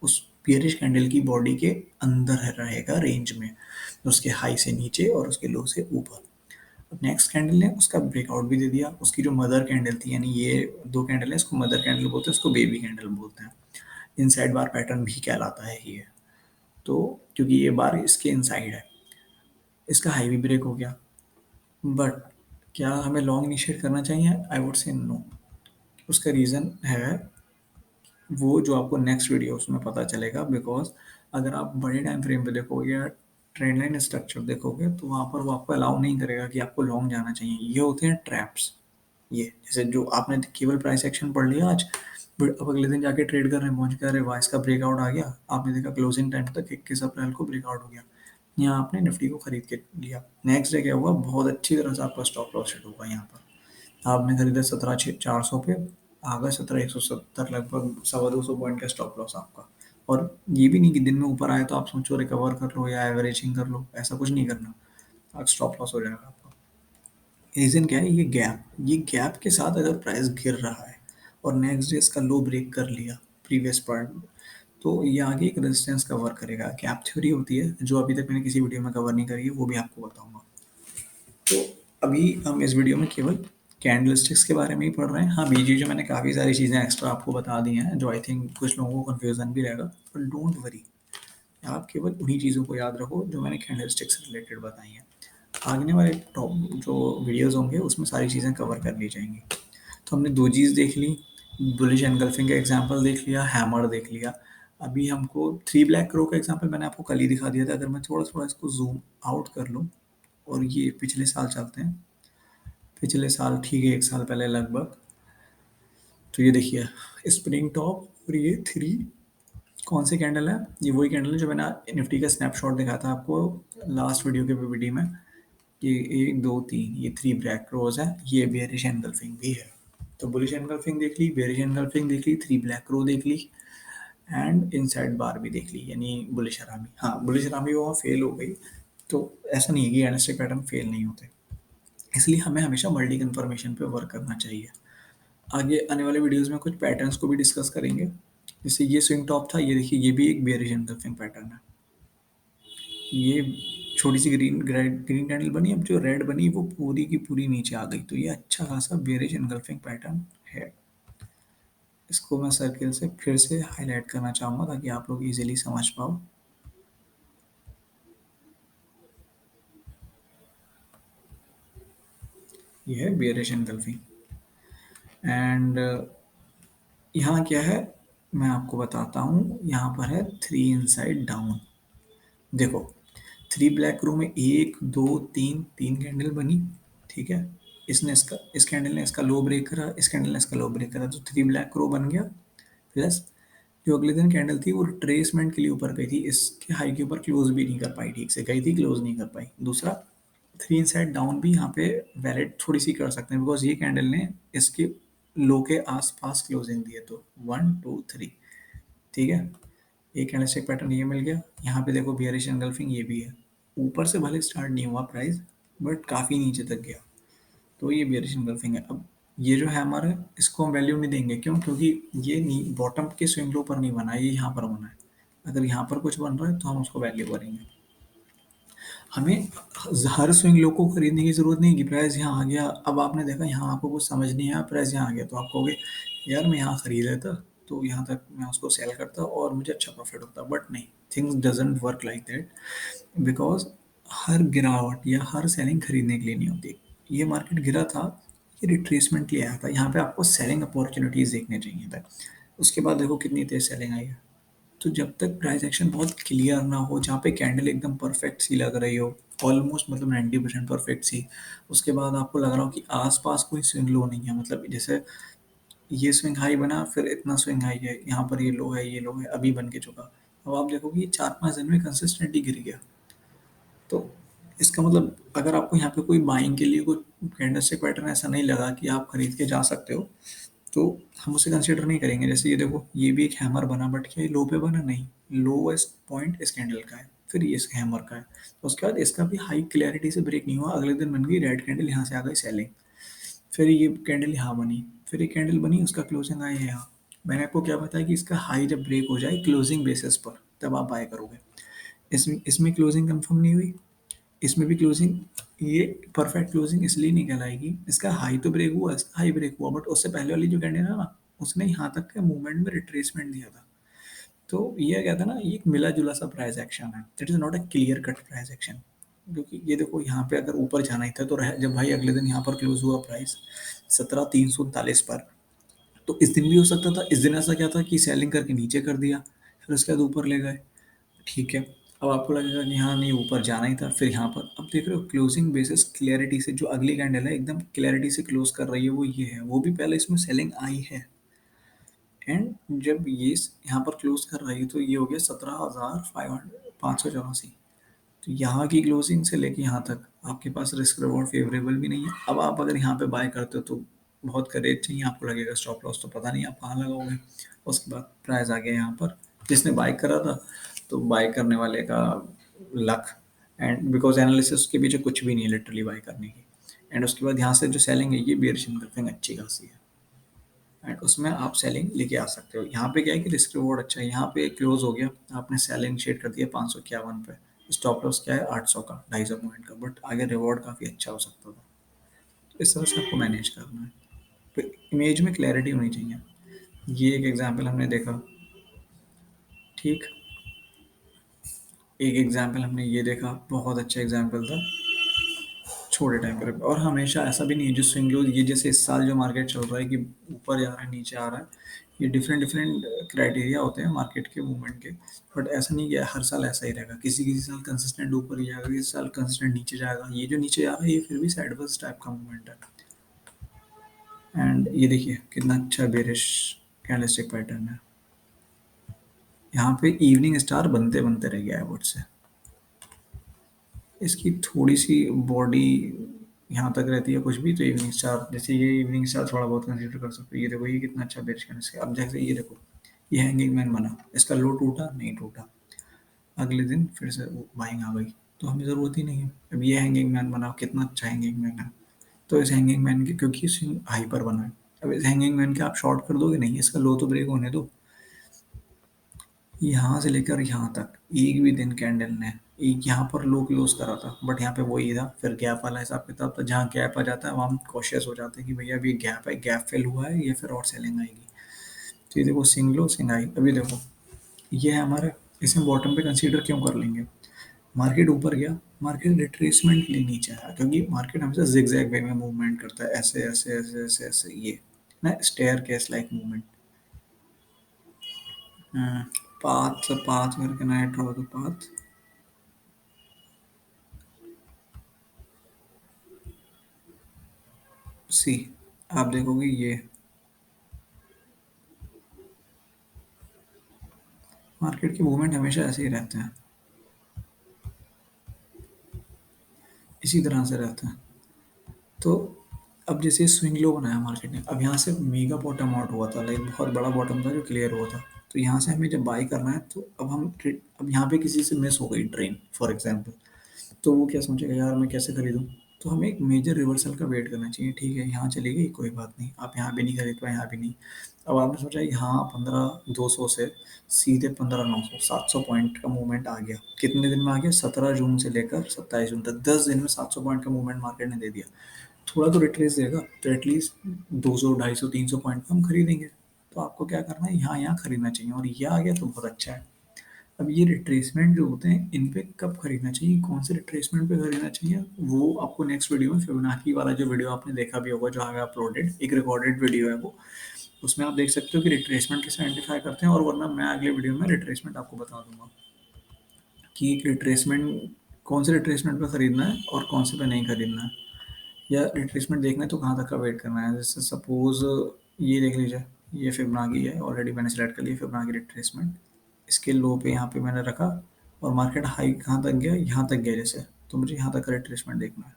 Speaker 1: उस बेरिश कैंडल की बॉडी के अंदर रहेगा रेंज में, उसके हाई से नीचे और उसके लो से ऊपर। नेक्स्ट कैंडल ने उसका ब्रेकआउट भी दे दिया, उसकी जो मदर कैंडल थी, यानी ये दो कैंडल है, इसको मदर कैंडल बोलते हैं, इसको बेबी कैंडल बोलते हैं। इनसाइड बार पैटर्न भी कहलाता है ये। तो क्योंकि ये बार इसके इनसाइड है, इसका हाई भी ब्रेक हो गया। बट क्या हमें लॉन्ग इनिशिएट करना चाहिए? I would say no. उसका रीज़न है वो जो आपको नेक्स्ट वीडियो उसमें पता चलेगा। बिकॉज अगर आप बड़े टाइम फ्रेम पे देखोगे या ट्रेंड लाइन स्ट्रक्चर देखोगे, तो वहाँ पर वो आपको अलाउ नहीं करेगा कि आपको लॉन्ग जाना चाहिए। ये होते हैं ट्रैप्स। ये जैसे जो आपने केवल प्राइस एक्शन पढ़ लिया आज, बट अब अगले दिन जाके ट्रेड कर रहे हैं, पहुंच के अरे वाह इसका ब्रेकआउट आ गया, आपने देखा क्लोजिंग टाइम तक 21 अप्रैल को ब्रेकआउट हो गया, यहाँ आपने निफ्टी को खरीद के लिया। नेक्स्ट डे क्या हुआ, बहुत अच्छी तरह से आपका स्टॉप लॉस हिट होगा। यहाँ पर आपने खरीदा 17,400 पे, आ गया 17,170, लगभग 225 पॉइंट का स्टॉप लॉस आपका। और ये भी नहीं कि दिन में ऊपर आए तो आप सोचो रिकवर कर लो या एवरेजिंग कर लो, ऐसा कुछ नहीं करना, आप स्टॉप लॉस हो जाएगा आपका। रीज़न क्या है, ये गैप के साथ अगर प्राइस गिर रहा है और नेक्स्ट डे इसका लो ब्रेक कर लिया प्रीवियस पॉइंट, तो ये आगे एक रेजिस्टेंस कवर करेगा। गैप थ्योरी होती है जो अभी तक मैंने किसी वीडियो में कवर नहीं करी है, वो भी आपको बताऊंगा। तो अभी हम इस वीडियो में केवल कैंडलस्टिक्स के बारे में ही पढ़ रहे हैं। हाँ, बीच बीच में मैंने काफ़ी सारी चीज़ें एक्स्ट्रा आपको बता दी हैं, जो आई थिंक कुछ लोगों को कन्फ्यूज़न भी रहेगा, बट डोंट वरी, आप केवल उन्हीं चीज़ों को याद रखो जो मैंने कैंडलस्टिक्स से रिलेटेड बताई हैं। आगे वाले टॉप जो वीडियोस होंगे उसमें सारी चीज़ें कवर कर ली जाएंगी। तो हमने दो चीज़ देख ली, बुलिश एनगल्फिंग का एग्जांपल देख लिया, हैमर देख लिया। अभी हमको थ्री ब्लैक क्रो का एग्जांपल मैंने आपको कल ही दिखा दिया था। अगर मैं थोड़ा थोड़ा इसको जूम आउट कर लूँ और ये पिछले साल चलते हैं, पिछले साल ठीक है, एक साल पहले लगभग, तो ये देखिए स्प्रिंग टॉप और ये थ्री कौन से कैंडल है, ये वही कैंडल है जो मैंने निफ्टी का स्नैपशॉट दिखाया था आपको लास्ट वीडियो के पीपीटी में। ये एक दो तीन, ये थ्री ब्लैक रोज है, ये बेरिश एनगल्फिंग भी है। तो बुलिश एनगल्फिंग देख ली, बेरिश एनगल्फिंग देख ली, थ्री ब्लैक रो देख ली, एंड इनसाइड बार भी देख ली, यानी बुलिश हरामी। हाँ, बुलिश हरामी वहाँ फेल हो गई, तो ऐसा नहीं है कि कैंडलस्टिक पैटर्न फेल नहीं होते। इसलिए हमें हमेशा मल्टी कन्फर्मेशन पे वर्क करना चाहिए। आगे आने वाले वीडियोस में कुछ पैटर्न्स को भी डिस्कस करेंगे। जैसे ये स्विंग टॉप था, ये देखिए ये भी एक बेयरिश एनगल्फिंग पैटर्न है। ये छोटी सी ग्रीन ग्रीन कैंडल बनी, अब जो रेड बनी वो पूरी की पूरी नीचे आ गई, तो ये अच्छा खासा बेयरिश एनगल्फिंग पैटर्न है। इसको मैं सर्किल से फिर से हाईलाइट करना चाहूँगा ताकि आप लोग इजीली समझ पाओ। ये है बेयरिश एनगल्फिंग, एंड यहाँ क्या है मैं आपको बताता हूँ। यहाँ पर है थ्री इनसाइड डाउन। देखो थ्री ब्लैक रो में एक दो तीन, तीन कैंडल बनी, ठीक है। इसने इसका, इस कैंडल ने इसका लो ब्रेक करा, इस कैंडल ने इसका लो ब्रेक करा, तो थ्री ब्लैक रो बन गया। प्लस जो अगले दिन कैंडल थी वो रिट्रेसमेंट के लिए ऊपर गई थी, इसके हाई के ऊपर क्लोज भी नहीं कर पाई, ठीक से गई थी क्लोज नहीं कर पाई। दूसरा थ्री इनसाइड डाउन भी यहाँ पे वैलिड थोड़ी सी कर सकते हैं, बिकॉज ये कैंडल ने इसके लो के आसपास क्लोजिंग दी है, तो वन टू थ्री, ठीक है। एक कैंडलस्टिक पैटर्न ये मिल गया। यहाँ पे देखो बियरिश एनगल्फिंग ये भी है, ऊपर से भले स्टार्ट नहीं हुआ प्राइस, बट काफ़ी नीचे तक गया, तो ये बियरिश एनगल्फिंग है। अब ये जो है हमारा, इसको हम वैल्यू नहीं देंगे, क्यों? क्योंकि ये नहीं बॉटम के स्विंग लो पर नहीं बना है, ये यहाँ पर बना है। अगर यहाँ पर कुछ बन रहा है तो हम उसको वैल्यू करेंगे। हमें हर स्विंग लो को खरीदने की जरूरत नहीं कि प्राइस यहाँ आ गया, अब आपने देखा यहाँ आपको कुछ समझ नहीं आया, प्राइस यहाँ आ गया, तो आप कहोगे यार मैं यहाँ खरीद लेता, तो यहाँ तक मैं उसको सेल करता और मुझे अच्छा प्रॉफिट होता। बट नहीं, things doesn't work like that, because हर गिरावट या हर सेलिंग खरीदने के लिए नहीं होती। ये मार्केट गिरा था, ये रिट्रेसमेंट के लिए आया था, यहाँ पे आपको सेलिंग अपॉर्चुनिटीज देखने चाहिए था। उसके बाद देखो कितनी तेज सेलिंग आई है। तो जब तक प्राइस एक्शन बहुत क्लियर ना हो, जहाँ पे कैंडल एकदम परफेक्ट सी लग रही हो, ऑलमोस्ट मतलब 90% परफेक्ट सी, उसके बाद आपको लग रहा हो कि आसपास कोई स्विंग लो नहीं है, मतलब जैसे ये स्विंग हाई बना फिर इतना स्विंग हाई है, यहाँ पर ये लो है, ये लो है, अभी बन के चुका, अब आप देखोगे ये 4-5 दिन में कंसिस्टेंटली गिर गया। तो इसका मतलब अगर आपको यहाँ पे कोई बाइंग के लिए कोई कैंडलस्टिक पैटर्न ऐसा नहीं लगा कि आप खरीद के जा सकते हो, तो हम उसे कंसिडर नहीं करेंगे। जैसे ये देखो, ये भी एक हैमर बना, बट क्या ये लो पे बना? नहीं, लोएस्ट पॉइंट इस कैंडल का है, फिर ये इस हैमर का है, तो उसके बाद इसका भी हाई क्लैरिटी से ब्रेक नहीं हुआ, अगले दिन बन गई रेड कैंडल, यहाँ से आ गई सेलिंग, फिर ये कैंडल यहाँ बनी, फिर ये कैंडल बनी, उसका क्लोजिंग आया यहाँ। मैंने आपको क्या बताया कि इसका हाई जब ब्रेक हो जाए क्लोजिंग बेसिस पर, तब आप बाय करोगे। इसमें इसमें क्लोजिंग कंफर्म नहीं हुई, इसमें भी क्लोजिंग, ये परफेक्ट क्लोजिंग इसलिए नहीं कहलाएगी, इसका हाई तो ब्रेक हुआ, इसका हाई ब्रेक हुआ, बट उससे पहले वाली जो कैंडल है ना, उसने यहाँ तक के मूवमेंट में रिट्रेसमेंट दिया था। तो ये क्या था ना, ये एक मिला जुला सा प्राइस एक्शन है, it is not a clear cut price action. क्योंकि ये देखो, यहाँ पे अगर ऊपर जाना ही था तो जब भाई अगले दिन यहाँ पर क्लोज हुआ प्राइस 17,339 पर, तो इस दिन भी हो सकता था, इस दिन ऐसा क्या था कि सेलिंग करके नीचे कर दिया, फिर उसके बाद ऊपर ले गए, ठीक है। अब आपको लगेगा कि हाँ नहीं, ऊपर जाना ही था, फिर यहाँ पर अब देख रहे हो क्लोजिंग बेसिस क्लैरिटी से जो अगली कैंडल है एकदम क्लैरिटी से क्लोज कर रही है, वो ये है, वो भी पहले इसमें सेलिंग आई है। एंड जब ये यहाँ पर क्लोज कर रही है तो ये हो गया 17,500 584। तो यहाँ की क्लोजिंग से लेके यहाँ तक आपके पास रिस्क रिवॉर्ड फेवरेबल भी नहीं है। अब आप अगर यहाँ पे बाय करते हो तो बहुत करेज चाहिए, आपको लगेगा स्टॉप लॉस तो पता नहीं आप कहाँ लगाओगे। उसके बाद प्राइस आ गया यहाँ पर, जिसने बाय करा था तो बाय करने वाले का लक, एंड बिकॉज एनालिसिस के पीछे कुछ भी नहीं है लिटरली बाय करने की। एंड उसके बाद यहाँ से जो सेलिंग है ये बेयरिश इनकलिंग अच्छी खासी है, एंड उसमें आप सेलिंग लेके आ सकते हो। यहाँ पे क्या है कि रिस्क रिवॉर्ड अच्छा है, यहाँ पे क्लोज हो गया, आपने सेल इनिशिएट कर दिया 551 पे, स्टॉप लॉस क्या है 800 का, 250 पॉइंट का, बट आगे रिवॉर्ड काफ़ी अच्छा हो सकता था। तो इस तरह से आपको मैनेज करना है, तो इमेज में क्लैरिटी होनी चाहिए। ये एक एग्जाम्पल हमने देखा, ठीक, एक एग्जाम्पल हमने ये देखा, बहुत अच्छा एग्जाम्पल था छोटे टाइम पर। और हमेशा ऐसा भी नहीं है जो स्विंग लो, ये जैसे इस साल जो मार्केट चल रहा है कि ऊपर जा रहा है नीचे आ रहा है, ये डिफरेंट डिफरेंट क्राइटेरिया होते हैं मार्केट के मूवमेंट के। बट ऐसा नहीं कि हर साल ऐसा ही रहेगा, किसी किसी साल कंसिस्टेंट ऊपर ही जाएगा, किसी साल कंसिस्टेंट नीचे जाएगा। ये जो नीचे आ रहा है ये फिर भी साइडवेज टाइप का मूवमेंट है। एंड ये देखिए कितना अच्छा बेरिश कैंडलस्टिक पैटर्न है, यहाँ पे इवनिंग स्टार बनते बनते रह गया है वुड से। इसकी थोड़ी सी बॉडी यहाँ तक रहती है कुछ भी, तो इवनिंग स्टार, जैसे ये इवनिंग स्टार थोड़ा बहुत कंसीडर कर सकते हो। ये देखो ये कितना अच्छा बेरिश कैंडल है। अब जैसे ये देखो, ये हैंगिंग मैन बना, इसका लो टूटा नहीं टूटा, अगले दिन फिर से बाइंग आ गई, तो हमें ज़रूरत ही नहीं है। अब ये हैंगिंग मैन बना, कितना अच्छा हैंगिंग मैन है। तो इस हैंगिंग मैन की, क्योंकि स्विंग हाइपर बना है, अब इस हैंगिंग मैन के आप शॉर्ट कर दोगे नहीं, इसका लो तो ब्रेक होने दो। यहाँ से लेकर यहाँ तक एक भी दिन कैंडल ने एक यहाँ पर लो क्लोज करा था, बट यहाँ पे वही था, फिर गैप वाला हिसाब किताब था। जहाँ गैप आ जाता है वहाँ हम कॉशियस हो जाते हैं कि भैया अभी गैप है, गैप फिल हुआ है, ये फिर और सेलिंग आएगी। तो ये देखो सिंग लो सिंग आई, अभी देखो ये है हमारा, इसे हम बॉटम पे कंसीडर क्यों कर लेंगे। मार्केट ऊपर गया, मार्केट रिट्रेसमेंट के लिए नीचे आया, क्योंकि मार्केट हमेशा जिगजैग वे में मूवमेंट करता है, ऐसे ऐसे ऐसे ऐसे ऐसे, ये ना staircase like movement. Path path करके ना ड्रॉ द पाथ। सी, आप देखोगे ये मार्केट के मूवमेंट हमेशा ऐसे ही रहते हैं, इसी तरह से रहते हैं। तो अब जैसे स्विंग लो बनाया मार्केट ने, अब यहाँ से मेगा बॉटम आउट हुआ था, लाइक बहुत बड़ा बॉटम था जो क्लियर हुआ था। तो यहाँ से हमें जब बाई करना है तो अब अब यहाँ पे किसी से मिस हो गई ट्रेन फॉर एग्जाम्पल, तो वो क्या सोचेगा, यार मैं कैसे खरीदूँ। तो हमें एक मेजर रिवर्सल का वेट करना चाहिए, ठीक है यहाँ चली गई कोई बात नहीं, आप यहाँ भी नहीं खरीद पाए, यहाँ भी नहीं। अब आपने सोचा यहाँ 15,200 से सीधे 15,900 700 पॉइंट का मूवमेंट आ गया, कितने दिन में आ गया, 17 जून से लेकर 27 जून तक 10 दिन में 700 पॉइंट का मूवमेंट मार्केट ने दे दिया। थोड़ा तो रिट्रेस देगा, तो एटलीस्ट 200 250 300 पॉइंट का हम खरीदेंगे। तो आपको क्या करना है, यहाँ यहाँ खरीदना चाहिए, और ये आ गया तो बहुत अच्छा है। अब ये रिट्रेसमेंट जो होते हैं इन पे कब खरीदना चाहिए, कौन से रिट्रेसमेंट पे खरीदना चाहिए, वो आपको नेक्स्ट वीडियो में, फिबोनाची वाला जो वीडियो आपने देखा भी होगा जो आगे अपलोडेड, एक रिकॉर्डेड वीडियो है वो, उसमें आप देख सकते हो कि रिट्रेसमेंट कैसे आइडेंटिफाई करते हैं। और वरना मैं अगले वीडियो में रिट्रेसमेंट आपको बता दूंगा कि रिट्रेसमेंट कौन से रिट्रेसमेंट पे खरीदना है और कौन से पे नहीं खरीदना है, या रिट्रेसमेंट देखना है तो कहाँ तक का वेट करना है। जैसे सपोज ये देख लीजिए, ये फिबोनाची है, ऑलरेडी मैंने सेलेक्ट कर लिया फिबोनाची रिट्रेसमेंट, इसके लो पे यहाँ पे मैंने रखा, और मार्केट हाई कहाँ तक गया, यहाँ तक गया जैसे, तो मुझे यहाँ तक का रिट्रेसमेंट देखना है।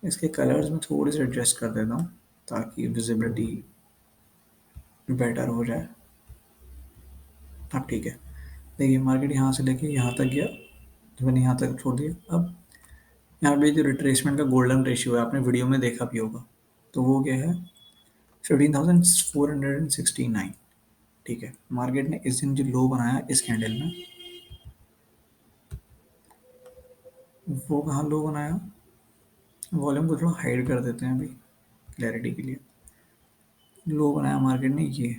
Speaker 1: इसके कलर्स में थोड़े से एडजस्ट कर देता हूँ ताकि विजिबिलिटी बेटर हो जाए। अब ठीक है, देखिए मार्केट यहाँ से लेके यहाँ तक गया, तो मैंने यहाँ तक छोड़ दिया। अब यहाँ पे जो रिट्रेसमेंट का गोल्डन रेशियो है, आपने वीडियो में देखा भी होगा, तो वो क्या है, 15,469। ठीक है, मार्केट ने इस दिन जो लो बनाया इस कैंडल में, वो कहाँ लो बनाया, वॉल्यूम को थोड़ा हाइड कर देते हैं अभी क्लैरिटी के लिए। लो बनाया मार्केट ने ये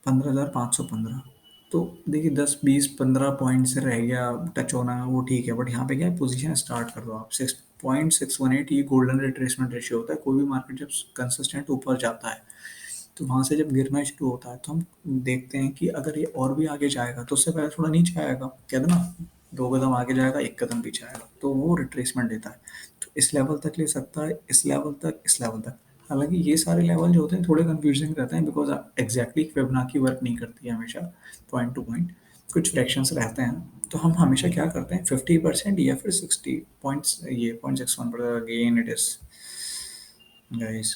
Speaker 1: 15,515। तो देखिए 10 20 15 पॉइंट से रह गया टच होना, वो ठीक है, बट यहाँ पे क्या है, पोजीशन स्टार्ट कर दो आप। 6.618 ये गोल्डन रिट्रेसमेंट रेशियो होता है। कोई भी मार्केट जब कंसिस्टेंट ऊपर जाता है, तो वहाँ से जब गिरना शुरू होता है, तो हम देखते हैं कि अगर ये और भी आगे जाएगा तो उससे पहले थोड़ा नीचे आएगा, कहते हैं ना, 2 कदम आगे जाएगा 1 कदम पीछे आएगा, तो वो रिट्रेसमेंट देता है। तो इस लेवल तक ले सकता है, इस लेवल तक, इस लेवल तक। हालांकि ये सारे लेवल जो होते हैं थोड़े कंफ्यूजिंग रहते हैं, बिकॉज एग्जैक्टली फिबोनाची वर्क नहीं करती है हमेशा पॉइंट टू पॉइंट, कुछ फ्रैक्शंस रहते हैं। तो हम हमेशा क्या करते हैं, 50% या फिर 60 पॉइंट्स, ये 0.61 पर अगेन इट इज गाइस।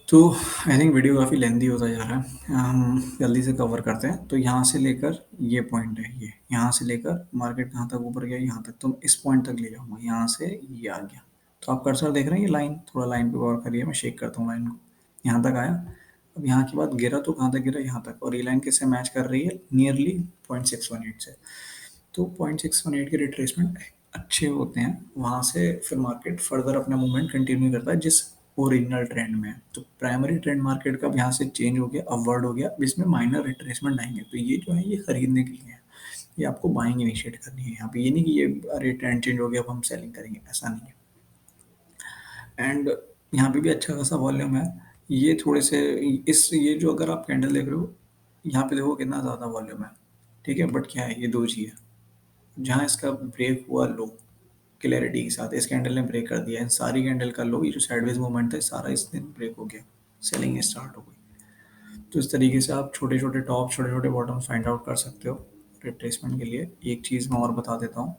Speaker 1: तो आई थिंक वीडियो काफ़ी लेंदी होता जा रहा है, हम जल्दी से कवर करते हैं। तो यहाँ से लेकर ये पॉइंट है, ये यहाँ से लेकर मार्केट कहाँ तक ऊपर गया, यहाँ तक, तो मैं इस पॉइंट तक ले जाऊँगा, यहाँ से ये आ गया। तो आप कर्सर देख रहे हैं, ये लाइन, थोड़ा लाइन पे गौर करिए, मैं शेक करता हूँ लाइन को, यहाँ तक आया। अब यहाँ के बाद गिरा तो कहाँ तक गिरा, यहाँ तक, और ये लाइन किससे मैच कर रही है, नियरली 0.618 से। तो 0.618 के रिट्रेसमेंट अच्छे होते हैं, वहाँ से फिर मार्केट फर्दर अपना मूवमेंट कंटिन्यू करता है जिस ओरिजिनल ट्रेंड में है। तो प्राइमरी ट्रेंड मार्केट का अब यहाँ से चेंज हो गया, अपवर्ड हो गया, अब इसमें माइनर रिट्रेसमेंट आएंगे। तो ये जो है ये खरीदने के लिए है, ये आपको बाइंग इनिशिएट करनी है यहाँ पे। ये नहीं कि ये अरे ट्रेंड चेंज हो गया अब हम सेलिंग करेंगे, ऐसा नहीं है। एंड यहाँ पे भी अच्छा खासा वॉल्यूम है। ये थोड़े से, इस ये जो अगर आप कैंडल देख रहे हो, यहाँ पे देखो कितना ज़्यादा वॉल्यूम है, ठीक है, बट क्या है, ये दो चीज़ है। जहाँ इसका ब्रेक हुआ लो क्लैरिटी के साथ, इस कैंडल ने ब्रेक कर दिया, इन सारी कैंडल का लो, ये जो साइडवेज मूवमेंट था सारा इस दिन ब्रेक हो गया, सेलिंग स्टार्ट हो गई। तो इस तरीके से आप छोटे छोटे टॉप, छोटे छोटे बॉटम फाइंड आउट कर सकते हो रिट्रेसमेंट के लिए। एक चीज़ मैं और बता देता हूँ,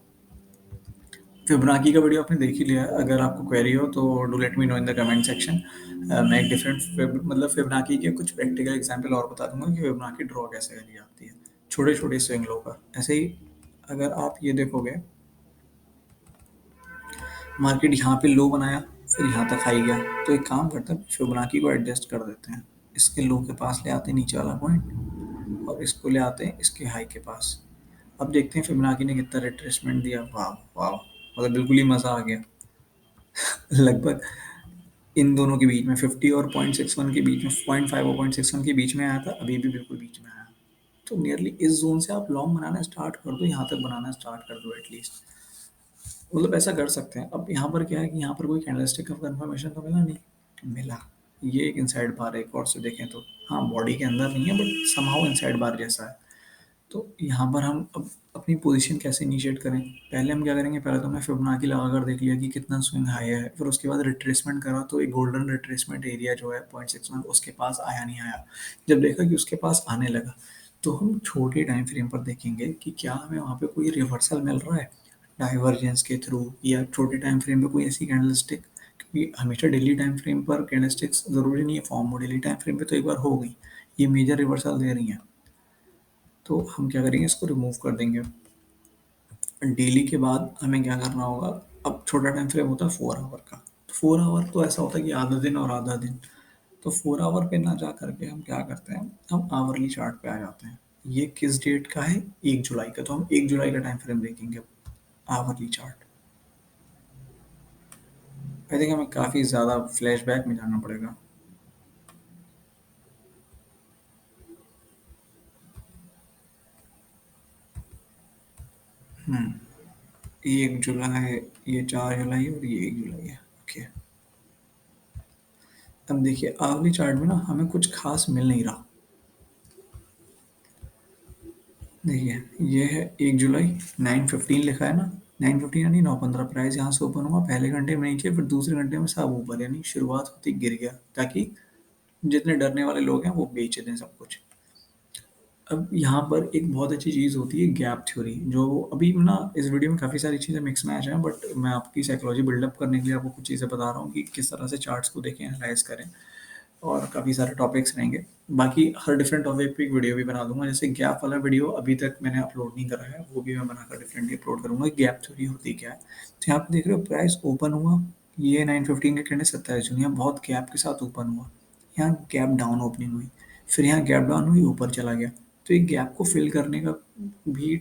Speaker 1: फिबोनाची का वीडियो आपने देख ही लिया है, अगर आपको क्वेरी हो तो do let me know in the comment section. मैं एक डिफरेंट मतलब फिबोनाची के कुछ प्रैक्टिकल एग्जांपल और बता दूंगा कि फिबोनाची ड्रॉ कैसे करी जाती है, छोटे छोटे स्विंग लो पर। ऐसे ही अगर आप ये देखोगे, मार्केट यहाँ पे लो बनाया, फिर यहाँ तक हाई गया, तो एक काम करते हैं, फिबोनाची को एडजस्ट कर देते हैं, इसके लो के पास ले आते हैं नीचे वाला पॉइंट, और इसको ले आते हैं इसके हाई के पास। अब देखते हैं फिबोनाची ने कितना रिट्रेसमेंट दिया। वाह वाह, मतलब बिल्कुल ही मज़ा आ गया। लगभग इन दोनों के बीच में 50 और 0.61 के बीच में, 0.5 और 0.61 के बीच में आया था, अभी भी बिल्कुल बीच में आया। तो नियरली इस जोन से आप लॉन्ग बनाना स्टार्ट कर दो, यहाँ तक बनाना स्टार्ट कर दो एटलीस्ट, मतलब ऐसा कर सकते हैं। अब यहाँ पर क्या है कि यहाँ पर कोई कैंडलस्टिक का कंफर्मेशन तो मिला नहीं, मिला ये एक इनसाइड बार है, एक और से देखें तो, हाँ बॉडी के अंदर नहीं है बट समहाउ इनसाइड बार जैसा है। तो यहाँ पर हम अब अपनी पोजीशन कैसे इनिशिएट करें, पहले हम क्या करेंगे, पहले तो मैं फिबोनाची लगा कर देख लिया कि कितना स्विंग हाई है, फिर उसके बाद रिट्रेसमेंट करा, तो एक गोल्डन रिट्रेसमेंट एरिया जो है 0.61 उसके पास आया नहीं आया। जब देखा कि उसके पास आने लगा, तो हम छोटे टाइम फ्रेम पर देखेंगे कि क्या हमें वहाँ पे कोई रिवर्सल मिल रहा है डाइवर्जेंस के थ्रू, या छोटे टाइम फ्रेम पे कोई ऐसी कैंडलस्टिक, क्योंकि हमेशा डेली टाइम फ्रेम पर कैंडलस्टिक्स ज़रूरी नहीं है फॉर्म हो, डेली टाइम फ्रेम पे तो एक बार हो गई, ये मेजर रिवर्सल दे रही हैं, तो हम क्या करेंगे, इसको रिमूव कर देंगे। डेली के बाद हमें क्या करना होगा, अब छोटा टाइम फ्रेम होता है 4 आवर का, तो 4 आवर तो ऐसा होता है कि आधा दिन और आधा दिन। तो 4 आवर पे ना जा करके हम क्या करते हैं, हम आवरली चार्ट पे आ जाते हैं। ये किस डेट का है, 1 जुलाई का, तो हम 1 जुलाई का टाइम फ्रेम देखेंगे, आवरली चार्ट। आई थिंक हमें काफ़ी ज़्यादा फ्लैशबैक में जाना पड़ेगा। हम्म 1 जुलाई, ये 4 जुलाई और ये 1 जुलाई है, ओके। अब देखिए आवरली चार्ट में ना हमें कुछ खास मिल नहीं रहा। देखिए ये है 1 जुलाई, 9:15 लिखा है ना, 9:15 यानी 9:15, प्राइस यहाँ से ओपन हुआ, पहले घंटे में नीचे, फिर दूसरे घंटे में सब ऊपर, यानी शुरुआत होती गिर गया, ताकि जितने डरने वाले लोग हैं वो बेच दें सब कुछ। अब यहाँ पर एक बहुत अच्छी चीज़ होती है गैप थ्योरी, जो अभी ना इस वीडियो में काफ़ी सारी चीज़ें मिक्स मैच हैं, बट मैं आपकी साइकोलॉजी बिल्डअप करने के लिए आपको कुछ चीज़ें बता रहा हूँ कि किस तरह से चार्ट्स को देखें, एनालाइज करें। और काफ़ी सारे टॉपिक्स रहेंगे। बाकी हर डिफरेंट टॉपिक पे एक वीडियो भी बना दूंगा। जैसे गैप वाला वीडियो अभी तक मैंने अपलोड नहीं करा है, वो भी मैं बनाकर डिफरेंटली अपलोड करूंगा। गैप थ्योरी होती क्या है? तो यहाँ पे देख रहे हो प्राइस ओपन हुआ, ये 915 का कैंडल 27 जून, यहाँ बहुत गैप के साथ ओपन हुआ। यहाँ गैप डाउन ओपनिंग हुई, फिर यहाँ गैप डाउन हुई, ऊपर चला गया। तो एक गैप को फिल करने का भी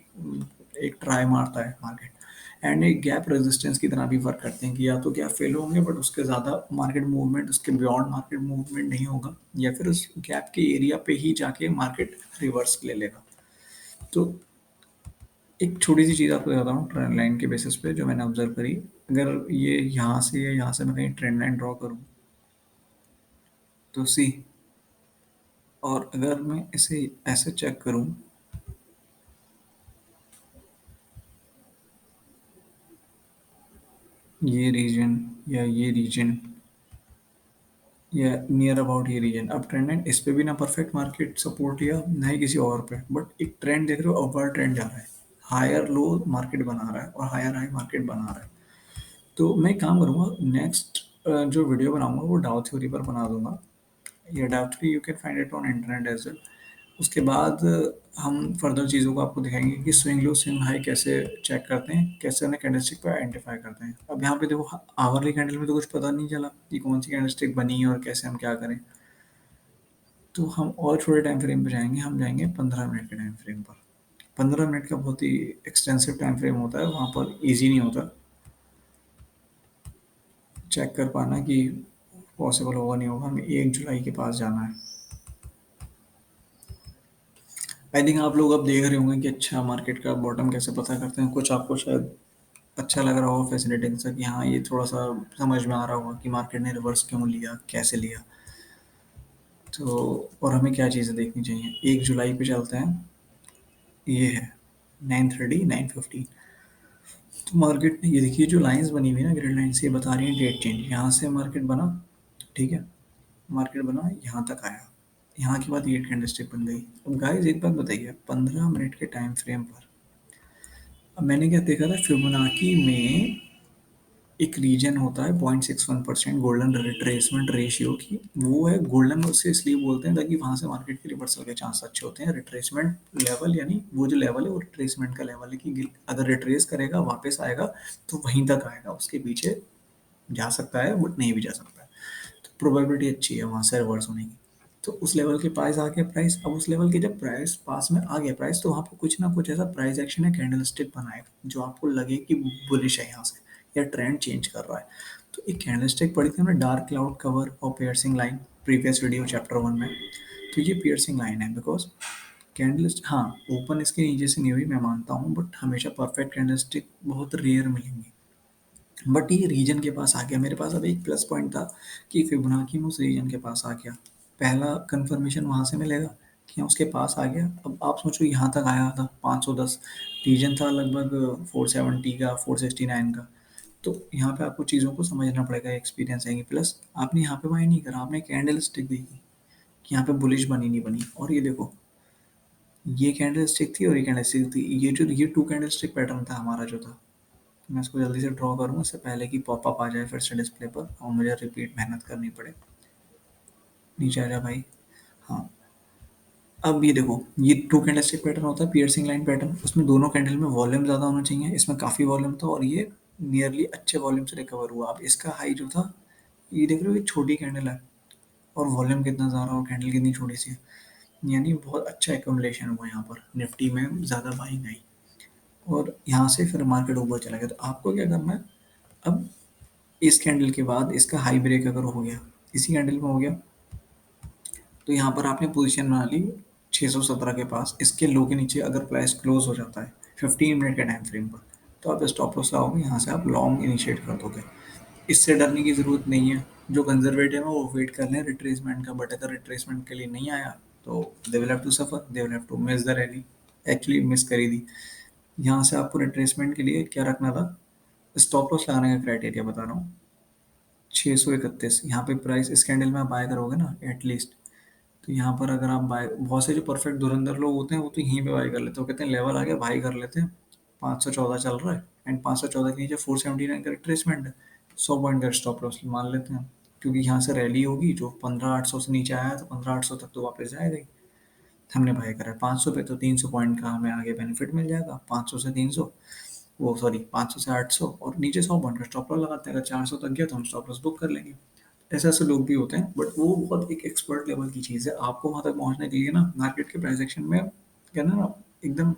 Speaker 1: एक ट्राई मारता है मार्केट। एंड एक गैप रेजिस्टेंस की तरह भी वर्क करते हैं कि या तो गैप फेल होंगे, बट उसके ज़्यादा मार्केट मूवमेंट, उसके बियॉन्ड मार्केट मूवमेंट नहीं होगा, या फिर उस गैप के एरिया पे ही जाके मार्केट रिवर्स ले लेगा। तो एक छोटी सी चीज़ आपको बताता हूँ ट्रेंड लाइन के बेसिस पे जो मैंने ऑब्जर्व करी। अगर ये यहाँ से या यहाँ से मैं कहीं ट्रेंड लाइन ड्रॉ करूँ तो सी, और अगर मैं इसे ऐसे चेक करूँ, ये रीजन या ये रीजन या नियर अबाउट ये रीजन, अब ट्रेंड लाइन इस पे भी ना परफेक्ट मार्केट सपोर्ट लिया ना ही किसी और पे, बट एक ट्रेंड देख रहे हो, अपवर्ड ट्रेंड जा रहा है। हायर लो मार्केट बना रहा है और हायर हाई मार्केट बना रहा है। तो मैं एक काम करूंगा, नेक्स्ट जो वीडियो बनाऊंगा वो डाउ थ्योरी पर बना दूंगा। ये Dow theory you can find it on internet as well. उसके बाद हम फर्दर चीज़ों को आपको दिखाएंगे कि स्विंग लो स्विंग हाई कैसे चेक करते हैं, कैसे उन्हें कैंडलस्टिक पर आइडेंटिफाई करते हैं। अब यहाँ पे देखो आवरली कैंडल में तो कुछ पता नहीं चला कि कौन सी कैंडलस्टिक बनी है और कैसे हम क्या करें। तो हम और छोटे टाइम फ्रेम पे जाएंगे, हम जाएंगे 15 मिनट के टाइम फ्रेम पर। 15 मिनट का बहुत ही एक्सटेंसिव टाइम फ्रेम होता है, वहाँ पर इजी नहीं होता चेक कर पाना कि पॉसिबल होगा नहीं होगा। हमें 1 जुलाई के पास जाना है। आई थिंक आप लोग अब देख रहे होंगे कि अच्छा मार्केट का बॉटम कैसे पता करते हैं। कुछ आपको शायद अच्छा लग रहा हो फैसिनेटिंग सा कि हाँ ये थोड़ा सा समझ में आ रहा होगा कि मार्केट ने रिवर्स क्यों लिया, कैसे लिया। तो और हमें क्या चीज़ें देखनी चाहिए, 1 जुलाई पे चलते हैं। ये है 9:30 9:15। तो मार्केट ने ये देखिए जो लाइंस बनी हुई है ना, ग्रिड लाइंस, ये बता रही है डेट चेंज। यहाँ से मार्केट बना, ठीक है, मार्केट बना यहाँ तक आया, यहाँ के बाद ये कैंडलस्टिक बन गई। अब गाइस एक बात बताइए, 15 मिनट के टाइम फ्रेम पर अब मैंने क्या देखा था, फिबोनाची में एक रीजन होता है 0.61% गोल्डन रिट्रेसमेंट रेशियो की। वो है गोल्डन, उससे इसलिए बोलते हैं ताकि वहां से मार्केट के रिवर्सल के चांस अच्छे होते हैं। रिट्रेसमेंट लेवल यानी वो जो लेवल है वो रिट्रेसमेंट का लेवल है कि अगर रिट्रेस करेगा वापस आएगा तो वहीं तक आएगा, उसके पीछे जा सकता है बट नहीं भी जा सकता है। तो प्रोबेबिलिटी अच्छी है वहां से रिवर्स होने की। तो उस लेवल के पास आ गया प्राइस। अब उस लेवल के जब प्राइस पास में आ गया प्राइस, तो वहाँ पे कुछ ना कुछ ऐसा प्राइस एक्शन है, कैंडल स्टिक बनाएगा जो आपको लगे कि बुलिश है यहाँ से या ट्रेंड चेंज कर रहा है। तो एक कैंडल स्टिक पड़ी थी हमने, डार्क क्लाउड कवर और piercing line, previous video chapter 1 में। तो ये पियर्सिंग लाइन है बिकॉज कैंडल, हाँ ओपन इसके नीचे से नहीं हुई मैं मानता हूँ, बट हमेशा परफेक्ट कैंडल स्टिक बहुत रेयर मिलेंगी। बट ये रीजन के पास आ गया मेरे पास। अब एक प्लस पॉइंट था कि फिबोनाची में उस रीजन के पास आ गया, पहला कंफर्मेशन वहां से मिलेगा कि हाँ, उसके पास आ गया। अब आप सोचो यहाँ तक आया था 510, रीजन था लगभग 470 का, 469 का। तो यहाँ पे आपको चीज़ों को समझना पड़ेगा, एक्सपीरियंस आएंगे। प्लस आपने यहाँ पे बाय नहीं करा, आपने कैंडल स्टिक देखी कि यहाँ पे बुलिश बनी नहीं बनी। और ये देखो, ये कैंडल स्टिक थी और ये कैंडल स्टिक थी, ये 2 कैंडल स्टिक पैटर्न था हमारा जो था। मैं इसको जल्दी से ड्रॉ करूँ इससे पहले कि पॉपअप आ जाए फिर से डिस्प्ले पर और मुझे रिपीट मेहनत करनी पड़े। नीचे आ जा भाई। हाँ, अब ये देखो, ये 2 कैंडलस्टिक पैटर्न होता है, पियर्सिंग लाइन पैटर्न। उसमें दोनों कैंडल में वॉल्यूम ज़्यादा होना चाहिए, इसमें काफ़ी वॉल्यूम था और ये नियरली अच्छे वॉल्यूम से रिकवर हुआ। अब इसका हाई जो था, ये देख रहे हो, ये छोटी कैंडल है और वॉल्यूम कितना ज़्यादा और कैंडल कितनी छोटी सी है, यानी बहुत अच्छा एक्यूमुलेशन हुआ यहाँ पर। निफ्टी में ज़्यादा बाइंग आई और यहाँ से फिर मार्केट ऊपर चला गया। तो आपको क्या करना है, अब इस कैंडल के बाद इसका हाई ब्रेक अगर हो गया, इसी कैंडल में हो गया, तो यहाँ पर आपने पोजीशन बना ली 617 के पास। इसके लो के नीचे अगर प्राइस क्लोज हो जाता है 15 मिनट के टाइम फ्रेम पर, तो आप स्टॉप लॉस लगाओगे, यहाँ से आप लॉन्ग इनिशिएट कर दोगे। इससे डरने की ज़रूरत नहीं है। जो कंजर्वेटिव है वो वेट कर लें रिट्रेसमेंट का, बट अगर रिट्रेसमेंट के लिए नहीं आया तो they will have to suffer, they will have to miss the rally. Actually miss करी दी। यहाँ से आपको रिट्रेसमेंट के लिए क्या रखना था, स्टॉप लॉस लगाने का क्राइटेरिया बता रहा हूँ। 631 यहाँ पे प्राइस इस कैंडल में आप बाय करोगे ना एटलीस्ट, तो यहाँ पर अगर आप बाय, बहुत से जो परफेक्ट धुरंधर लोग होते हैं वो तो यहीं पे बाय कर लेते हैं, वो कहते हैं लेवल आ गया बाय कर लेते हैं, 514 चल रहा है एंड 514 के नीचे 479 का रिट्रेसमेंट है, 100 पॉइंट का स्टॉप लॉस मान लेते हैं, क्योंकि यहाँ से रैली होगी जो 15,800 से नीचे आया तो 15,800 तक तो वापस जाएगा ही। हमने बाय करा है 500 पे, तो 300 पॉइंट का हमें आगे बेनिफिट मिल जाएगा, 500 से 300, वो सॉरी 500 से 800, और नीचे 100 पॉइंट का स्टॉप लॉस लगाते हैं, अगर 400 तक गया तो हम स्टॉप लॉस बुक कर लेंगे। ऐसे ऐसे लोग भी होते हैं, बट वो बहुत एक एक्सपर्ट लेवल की चीज़ है। आपको वहाँ तक पहुँचने के लिए ना मार्केट के प्राइस एक्शन में कहना ना एकदम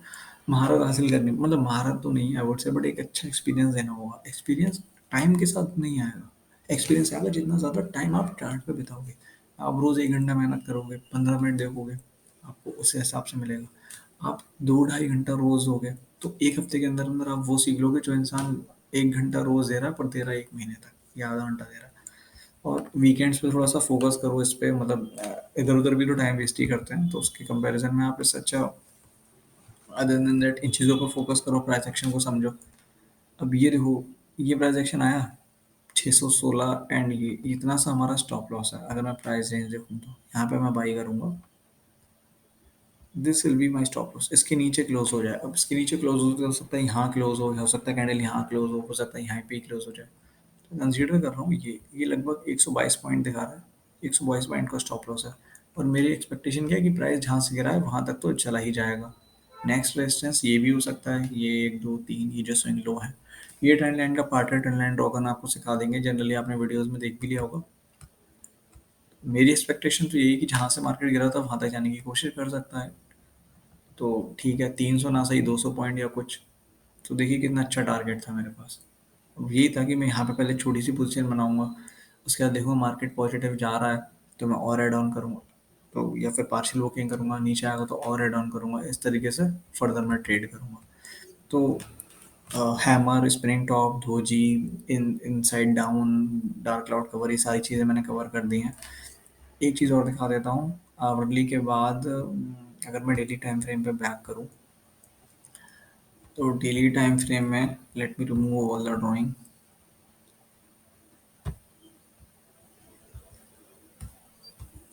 Speaker 1: महारत हासिल करनी, मतलब महारत तो नहीं आई वुड से, बट एक अच्छा एक्सपीरियंस देना होगा। एक्सपीरियंस टाइम के साथ नहीं आएगा, एक्सपीरियंस आएगा जितना ज़्यादा टाइम आप चार्ट पे बिताओगे। आप रोज़ 1 घंटा मेहनत करोगे, 15 मिनट देखोगे, आपको उस हिसाब से मिलेगा। आप 2 ढाई घंटा रोज़ दोगे तो एक हफ्ते के अंदर अंदर आप वो सीख लोगे जो इंसान 1 घंटा रोज़ दे रहा है पर दे रहा है 1 महीने तक या आधा घंटा दे रहा है। और वीकेंड्स पे थोड़ा सा फोकस करो इस पे, मतलब इधर उधर भी तो टाइम वेस्ट ही करते हैं, तो उसके कंपैरिजन में आप इससे अच्छा अदर देन दैट इन चीज़ों पर फोकस करो, प्राइस एक्शन को समझो। अब ये देखो, ये प्राइस एक्शन आया 616 एंड ये इतना सा हमारा स्टॉप लॉस है। अगर मैं प्राइस रेंज देखूँ तो यहाँ पे मैं बाई करूँगा, this will be my stop loss. इसके नीचे क्लोज हो जाए, अब इसके नीचे क्लोज हो सकता है यहाँ क्लोज हो सकता है कैंडल यहाँ क्लोज हो सकता है यहाँ पे क्लोज हो जाए। तो कंसीडर कर रहा हूँ ये लगभग 122 पॉइंट दिखा रहा है, 122 पॉइंट का स्टॉप लॉस है। और मेरी एक्सपेक्टेशन क्या है कि प्राइस जहाँ से गिरा है वहाँ तक तो चला ही जाएगा। नेक्स्ट रेजिस्टेंस ये भी हो सकता है, ये 1 2 3 ये जो स्विंग लो है, ये ट्रेंड लाइन का पार्ट है। ट्रेंड लाइन ड्रॉ करना आपको सिखा देंगे, जनरली आपने वीडियोस में देख भी लिया होगा। मेरी एक्सपेक्टेशन तो यही है कि जहाँ से मार्केट गिरा था वहाँ तक जाने की कोशिश कर सकता है। तो ठीक है, 300 ना सही 200 पॉइंट या कुछ, तो देखिए कितना अच्छा टारगेट था मेरे पास। अब यही था कि मैं यहाँ पे पहले छोटी सी पोजीशन बनाऊंगा, उसके बाद देखो मार्केट पॉजिटिव जा रहा है तो मैं और ऐड ऑन करूँगा, तो या फिर पार्शियल बुकिंग करूँगा, नीचे आएगा तो और ऐड ऑन करूँगा, इस तरीके से फर्दर मैं ट्रेड करूँगा। तो hammer, spring top, doji, inside down, dark cloud cover, ये सारी चीज़ें मैंने कवर कर दी हैं। एक चीज़ और दिखा देता हूँ, आवरली के बाद अगर मैं डेली टाइम फ्रेम पे बैक करूँ, तो डेली टाइम फ्रेम में let me remove all the drawing.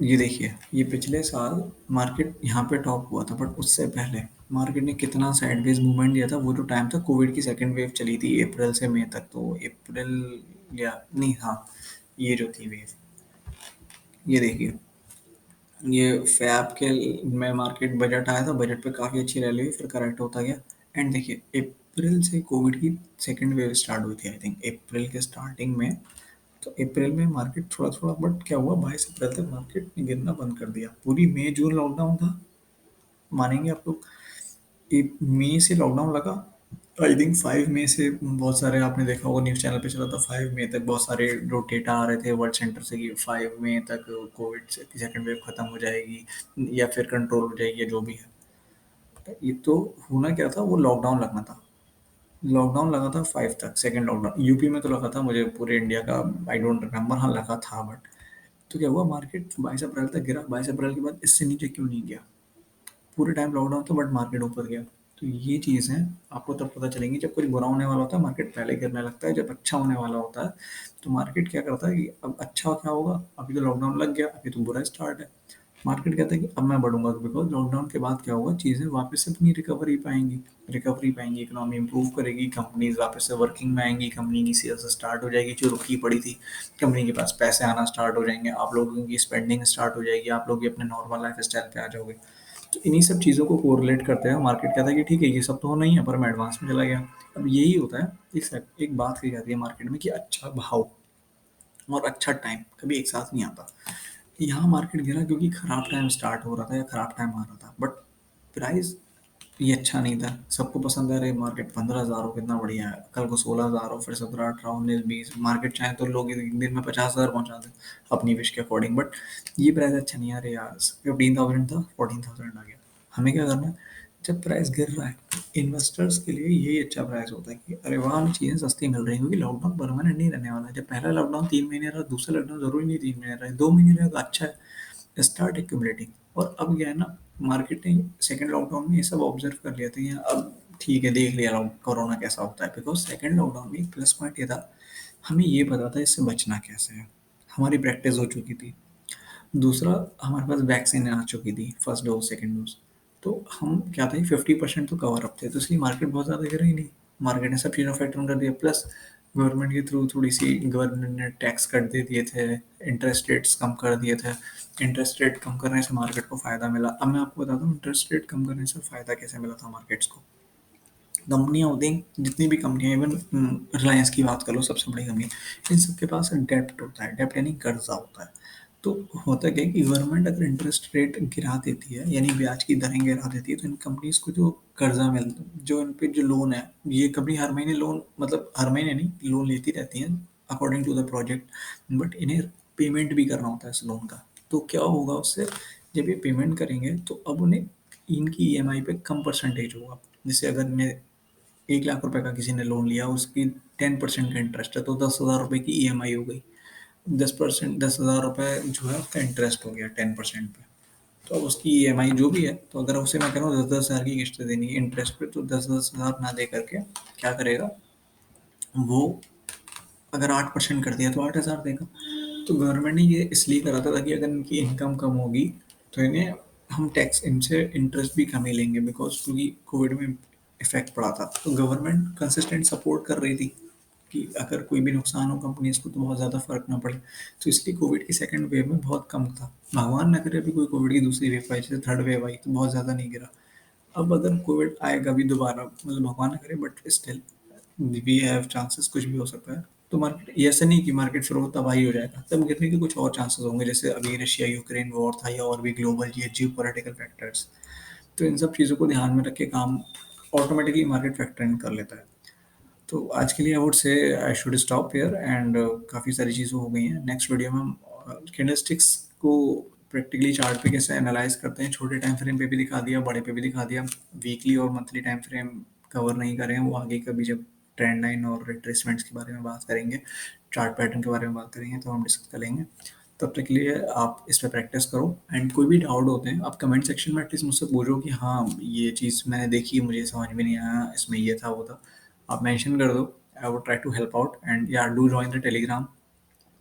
Speaker 1: ये देखिए, ये पिछले साल मार्केट यहाँ पे टॉप हुआ था, बट उससे पहले मार्केट ने कितना साइडवेज मूवमेंट दिया था। वो जो टाइम था कोविड की सेकेंड वेव चली थी अप्रैल से मई तक, तो अप्रैल या नहीं, हाँ ये जो थी वेव, ये देखिए, ये फैब के में मार्केट बजट आया था, बजट पे काफ़ी अच्छी रैली हुई, फिर करेक्ट होता गया। एंड देखिए अप्रैल से कोविड की सेकेंड वेव स्टार्ट हुई थी, आई थिंक अप्रैल के स्टार्टिंग में। तो अप्रैल में मार्केट थोड़ा थोड़ा, बट क्या हुआ 22 अप्रैल तक मार्केट ने गिरना बंद कर दिया। पूरी मई जून लॉकडाउन था, मानेंगे आप लोग। मई से लॉकडाउन लगा, आई थिंक 5 मई से बहुत सारे, आपने देखा होगा न्यूज़ चैनल पे चला था, 5 मई तक बहुत सारे जो डेटा आ रहे थे वर्ल्ड सेंटर से कि 5 मई तक कोविड की सेकेंड वेव खत्म हो जाएगी या फिर कंट्रोल हो जाएगी, या जो भी है। ये तो होना क्या था, वो लॉकडाउन लगना था। लॉकडाउन लगा था 5 तक, सेकेंड लॉकडाउन यूपी में तो लगा था, मुझे पूरे इंडिया का आई डोंट रिमेम्बर, हाँ लगा था। बट तो क्या हुआ, मार्केट 22 अप्रैल तक गिरा, 22 अप्रैल के बाद इससे नीचे क्यों नहीं गया। पूरे टाइम लॉकडाउन था बट मार्केट ऊपर गया। तो ये चीज़ है, आपको तब पता चलेंगी जब कुछ बुरा होने वाला होता है मार्केट पहले गिरने लगता है, जब अच्छा होने वाला होता है तो मार्केट क्या करता है कि अब अच्छा क्या होगा, अभी तो लॉकडाउन लग गया, अभी तो बुरा स्टार्ट है। मार्केट कहता है कि अब मैं बढ़ूंगा, बिकॉज लॉकडाउन के बाद क्या होगा, चीज़ें वापस से अपनी रिकवरी पाएंगी, इकोनॉमी इंप्रूव करेगी, कंपनीज वापस से वर्किंग में आएंगी, कंपनी की सेल्स स्टार्ट हो जाएगी जो रुकी पड़ी थी, कंपनी के पास पैसे आना स्टार्ट हो जाएंगे, आप लोगों की स्पेंडिंग स्टार्ट हो जाएगी, आप लोग भी अपने नॉर्मल लाइफ स्टाइल पे आ जाओगे। तो इन्हीं सब चीज़ों को कोरिलेट करते हैं, मार्केट कहता है कि ठीक है ये सब तो होना ही है, पर मैं एडवांस में चला गया। अब यही होता है, एक बात कही जाती है मार्केट में कि अच्छा भाव और अच्छा टाइम कभी एक साथ नहीं आता। यहाँ मार्केट गिरा क्योंकि खराब टाइम स्टार्ट हो रहा था या खराब टाइम आ रहा था, बट प्राइस ये अच्छा नहीं था। सबको पसंद है, अरे मार्केट 15,000 हो कितना बढ़िया है, कल को 16,000 हो, फिर 17 18 19 20, मार्केट चाहे तो लोग एक दिन में 50,000 पहुंचा दें अपनी विश के अकॉर्डिंग, बट ये प्राइस अच्छा नहीं है। अरे यार 15,000 था 14,000 आ गया, हमें क्या करना है, जब प्राइस गिर रहा है इन्वेस्टर्स के लिए यही अच्छा प्राइस होता है कि अरे वहाँ हमें चीज़ें सस्ती मिल रही हैं, क्योंकि लॉकडाउन परमानेंट नहीं रहने वाला है। जब पहला लॉकडाउन 3 महीने रहा, दूसरा लॉकडाउन जरूरी नहीं 3 महीने रहा, 2 महीने रहेगा, अच्छा है, स्टार्ट एक्यूमुलेटिंग। और अब क्या है ना, मार्केट ने सेकेंड लॉकडाउन में ये सब ऑब्जर्व कर लिया था, या अब ठीक है देख लिया कोरोना कैसा होता है, बिकॉज सेकेंड लॉकडाउन में एक प्लस पॉइंट ये था, हमें ये पता था इससे बचना कैसे है, हमारी प्रैक्टिस हो चुकी थी। दूसरा, हमारे पास वैक्सीन आ चुकी थी, फर्स्ट डोज सेकंड डोज। तो हम क्या थे, 50% तो कवर अप थे, तो इसलिए मार्केट बहुत ज़्यादा गिरा ही नहीं। मार्केट ने सब चीज़ों को फैक्टर कर दिया, प्लस गवर्नमेंट के थ्रू थोड़ी सी गवर्नमेंट ने टैक्स कट दे दिए थे, इंटरेस्ट रेट्स कम कर दिए थे। इंटरेस्ट रेट कम करने से मार्केट को फ़ायदा मिला। अब मैं आपको बताता हूँ इंटरेस्ट रेट कम करने से फ़ायदा कैसे मिला था मार्केट्स को। कंपनियाँ होती हैं, जितनी भी कंपनियाँ, इवन रिलायंस की बात कर लो, सबसे बड़ी कंपनी, इन सबके पास डेप्ट होता है। डेप्ट यानी कर्जा होता है। तो होता क्या है कि गवर्नमेंट अगर इंटरेस्ट रेट गिरा देती है, यानी ब्याज की दरें गिरा देती है, तो इन कंपनीज को जो कर्जा मिल, जो इन पे जो लोन है, ये कंपनी हर महीने लोन, मतलब हर महीने नहीं, लोन लेती रहती हैं according to the project, but इन्हें पेमेंट भी करना होता है इस लोन का। तो क्या होगा उससे, जब ये पेमेंट करेंगे तो अब उन्हें इनकी ईएमआई पे कम परसेंटेज होगा। जैसे अगर मैं 1 लाख रुपए का किसी ने लोन लिया, उसकी 10% का इंटरेस्ट है, तो 10,000 रुपए की ईएमआई हो गई। 10%, 10,000 रुपए जो है उसका इंटरेस्ट हो गया 10% पे। तो अब उसकी ईएमआई जो भी है, तो अगर उसे मैं कह रहा हूँ 10,000 की किस्तें देनी है इंटरेस्ट पे, तो 10,000 ना दे करके क्या करेगा वो, अगर 8% कर दिया तो 8,000 देगा। तो गवर्नमेंट ने ये इसलिए करा था ताकि अगर इनकी इनकम कम होगी तो इन्हें हम टैक्स, इनसे इंटरेस्ट भी कम ही लेंगे, बिकॉज क्योंकि कोविड में इफेक्ट पड़ा था। तो गवर्नमेंट कंसिस्टेंट सपोर्ट कर रही थी कि अगर कोई भी नुकसान हो कंपनीज को तो बहुत ज़्यादा फर्क ना पड़े। तो इसलिए कोविड की सेकंड वेव में बहुत कम था। भगवान ना करे अभी कोई कोविड की दूसरी वेव आई, जैसे थर्ड वेव आई, तो बहुत ज़्यादा नहीं गिरा। अब अगर कोविड आएगा भी दोबारा, मतलब भगवान ना करे, but still we have chances, कुछ भी हो सकता है। तो मार्केट, ये ऐसा नहीं कि मार्केट फिर वो तबाही हो जाएगा, तब गिरने के कुछ और चांसेस होंगे, जैसे अभी रशिया यूक्रेन वॉर था, या और भी ग्लोबल ये जियो पॉलिटिकल फैक्टर्स। तो इन सब चीज़ों को ध्यान में रख के काम ऑटोमेटिकली मार्केट फैक्टर इन कर लेता है। तो आज के लिए आई वुड से I should stop here, and काफ़ी सारी चीज़ें हो गई हैं। नेक्स्ट वीडियो में हम कैंडलस्टिक्स को प्रैक्टिकली चार्ट पे कैसे एनालाइज करते हैं, छोटे टाइम फ्रेम पे भी दिखा दिया, बड़े पे भी दिखा दिया। वीकली और मंथली टाइम फ्रेम कवर नहीं करें, वो आगे कभी जब ट्रेंड लाइन और रिट्रेसमेंट्स के बारे में बात करेंगे, चार्ट पैटर्न के बारे में बात करेंगे, तो हम डिस्कस करेंगे। तब तक के लिए आप इस पे प्रैक्टिस करो, एंड कोई भी डाउट होते हैं आप कमेंट सेक्शन में एटलीस्ट मुझसे पूछो कि हाँ ये चीज़ मैंने देखी, मुझे समझ में नहीं आया, इसमें ये था वो था, आप मेंशन कर दो। I would try to help out, and या do join the Telegram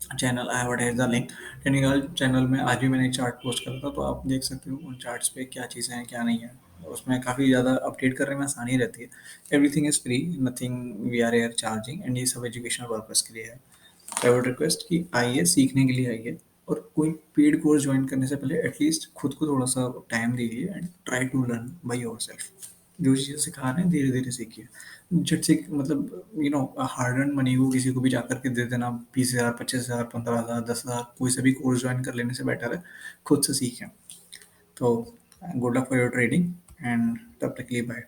Speaker 1: channel, I have attached the link. Telegram channel में आज भी मैंने एक चार्ट पोस्ट करा था, तो आप देख सकते हो उन चार्ट्स पे क्या चीज़ें हैं क्या नहीं है। उसमें काफ़ी ज़्यादा अपडेट करने में आसानी रहती है। Everything is free, nothing we are air charging, and ये सब एजुकेशनल पर्पज़ के लिए है। आई वुड रिक्वेस्ट कि आइए, सीखने के लिए आइए, और कोई पेड कोर्स ज्वाइन करने से पहले एटलीस्ट खुद को थोड़ा सा टाइम दीजिए and try to learn by yourself. जो चीज़ें सिखा रहे हैं धीरे धीरे सीखिए। झट से मतलब हार्ड अर्न मनी को किसी को भी जाकर के दे देना, 20,000, 25,000, 15,000, 10,000, कोई सा भी कोर्स ज्वाइन कर लेने से बेटर है खुद से सीखें। तो good luck for your trading, and तब तक के लिए बाय।